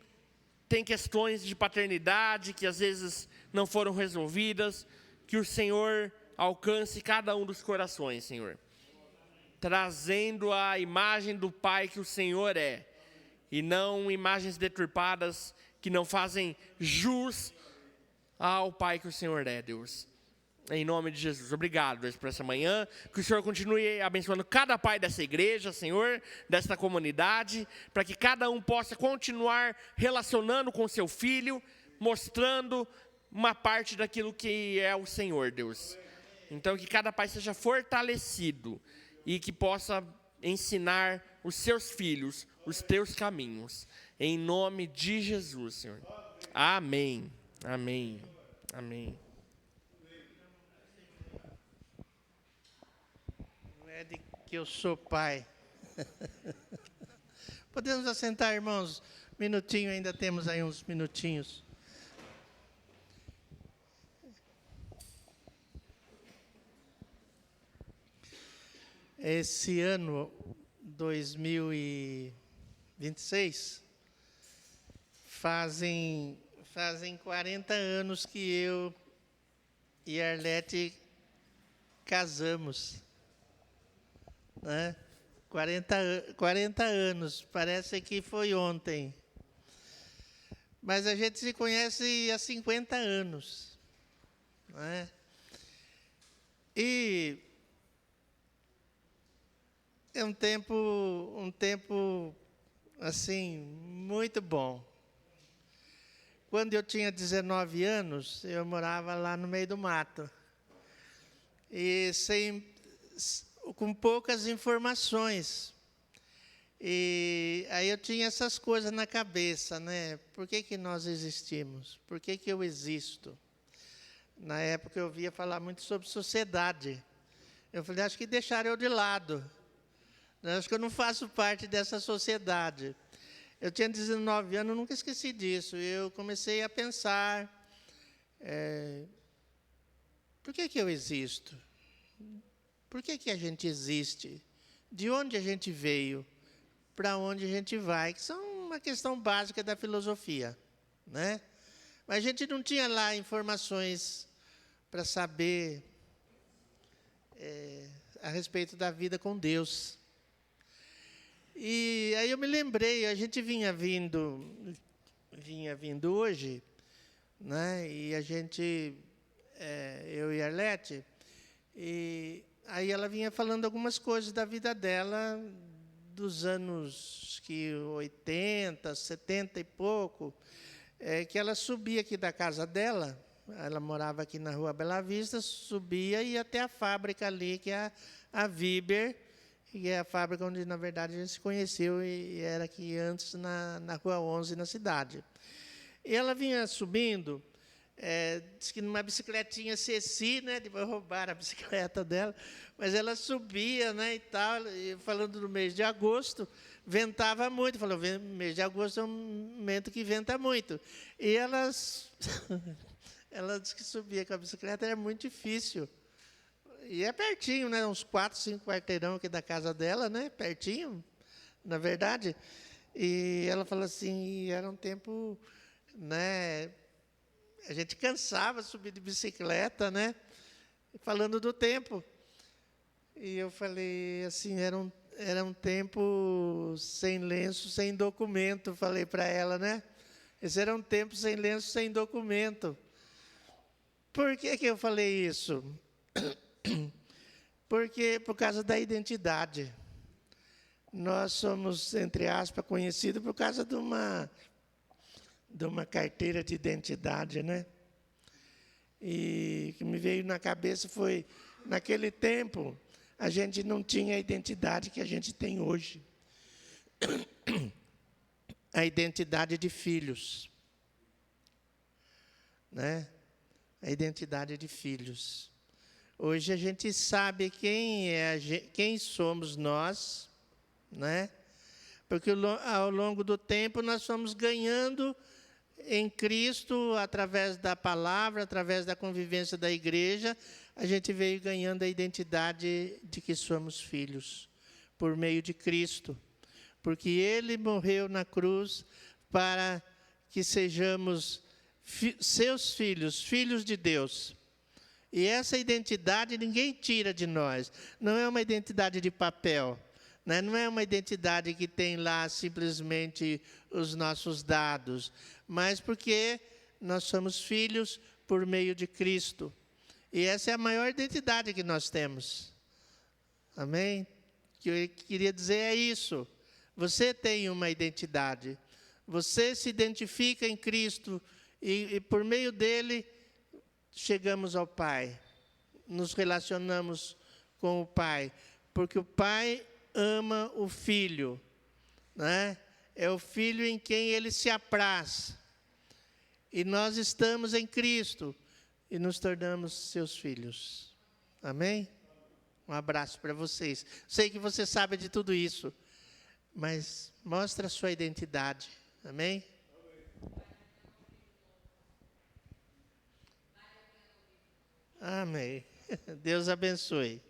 Speaker 6: têm questões de paternidade, que às vezes não foram resolvidas, que o Senhor alcance cada um dos corações, Senhor. Trazendo a imagem do Pai que o Senhor é. E não imagens deturpadas que não fazem jus ao Pai que o Senhor é, Deus. Em nome de Jesus. Obrigado, Deus, por essa manhã. Que o Senhor continue abençoando cada pai dessa igreja, Senhor, desta comunidade, para que cada um possa continuar relacionando com seu filho, mostrando uma parte daquilo que é o Senhor, Deus. Então, que cada pai seja fortalecido e que possa ensinar os seus filhos os teus caminhos. Em nome de Jesus, Senhor. Amém. Amém. Amém.
Speaker 2: Não é de que eu sou pai. Podemos assentar, irmãos? Minutinho, ainda temos aí uns minutinhos. Esse ano, 2026, fazem 40 anos que eu e a Arlete casamos. Né? 40 anos, parece que foi ontem. Mas a gente se conhece há 50 anos. Né? E é um tempo assim, muito bom. Quando eu tinha 19 anos, eu morava lá no meio do mato. E com poucas informações. E aí eu tinha essas coisas na cabeça, né? Por que nós existimos? Por que eu existo? Na época eu ouvia falar muito sobre sociedade. Eu falei, acho que deixaram eu de lado. Acho que eu não faço parte dessa sociedade. Eu tinha 19 anos, nunca esqueci disso. Eu comecei a pensar, por que eu existo? Por que a gente existe? De onde a gente veio? Para onde a gente vai? Que são uma questão básica da filosofia. Né? Mas a gente não tinha lá informações para saber a respeito da vida com Deus. E aí eu me lembrei, a gente vinha vindo hoje, né? E a gente, eu e a Arlete, e aí ela vinha falando algumas coisas da vida dela, dos anos 80, 70 e pouco, que ela subia aqui da casa dela, ela morava aqui na Rua Bela Vista, subia e ia até a fábrica ali, que é a Viber, que é a fábrica onde, na verdade, a gente se conheceu e era aqui antes, na Rua 11, na cidade. E ela vinha subindo, disse que numa bicicletinha Ceci, né, depois roubaram a bicicleta dela, mas ela subia, né, e tal, e falando do mês de agosto, ventava muito, falou, mês de agosto é um momento que venta muito. E ela disse que subia com a bicicleta, era muito difícil. E é pertinho, né? Uns 4, 5 quarteirão aqui da casa dela, né? Pertinho, na verdade. E ela falou assim, era um tempo, né? A gente cansava de subir de bicicleta, né? Falando do tempo. E eu falei assim, era um tempo sem lenço, sem documento, falei para ela, né? Esse era um tempo sem lenço, sem documento. Por que eu falei isso? Porque, por causa da identidade. Nós somos, entre aspas, conhecidos por causa de uma carteira de identidade, né? E o que me veio na cabeça foi, naquele tempo, a gente não tinha a identidade que a gente tem hoje. A identidade de filhos. Né? A identidade de filhos. Hoje a gente sabe quem somos nós, né? Porque ao longo do tempo nós fomos ganhando em Cristo, através da palavra, através da convivência da igreja, a gente veio ganhando a identidade de que somos filhos, por meio de Cristo. Porque Ele morreu na cruz para que sejamos seus filhos, filhos de Deus. E essa identidade ninguém tira de nós. Não é uma identidade de papel. Né? Não é uma identidade que tem lá simplesmente os nossos dados. Mas porque nós somos filhos por meio de Cristo. E essa é a maior identidade que nós temos. Amém? O que eu queria dizer é isso. Você tem uma identidade. Você se identifica em Cristo e por meio dele chegamos ao Pai. Nos relacionamos com o Pai. Porque o Pai ama o Filho. Né? É o Filho em quem ele se apraz. E nós estamos em Cristo e nos tornamos seus filhos. Amém? Um abraço para vocês. Sei que você sabe de tudo isso, mas mostra a sua identidade. Amém? Amém. Deus abençoe.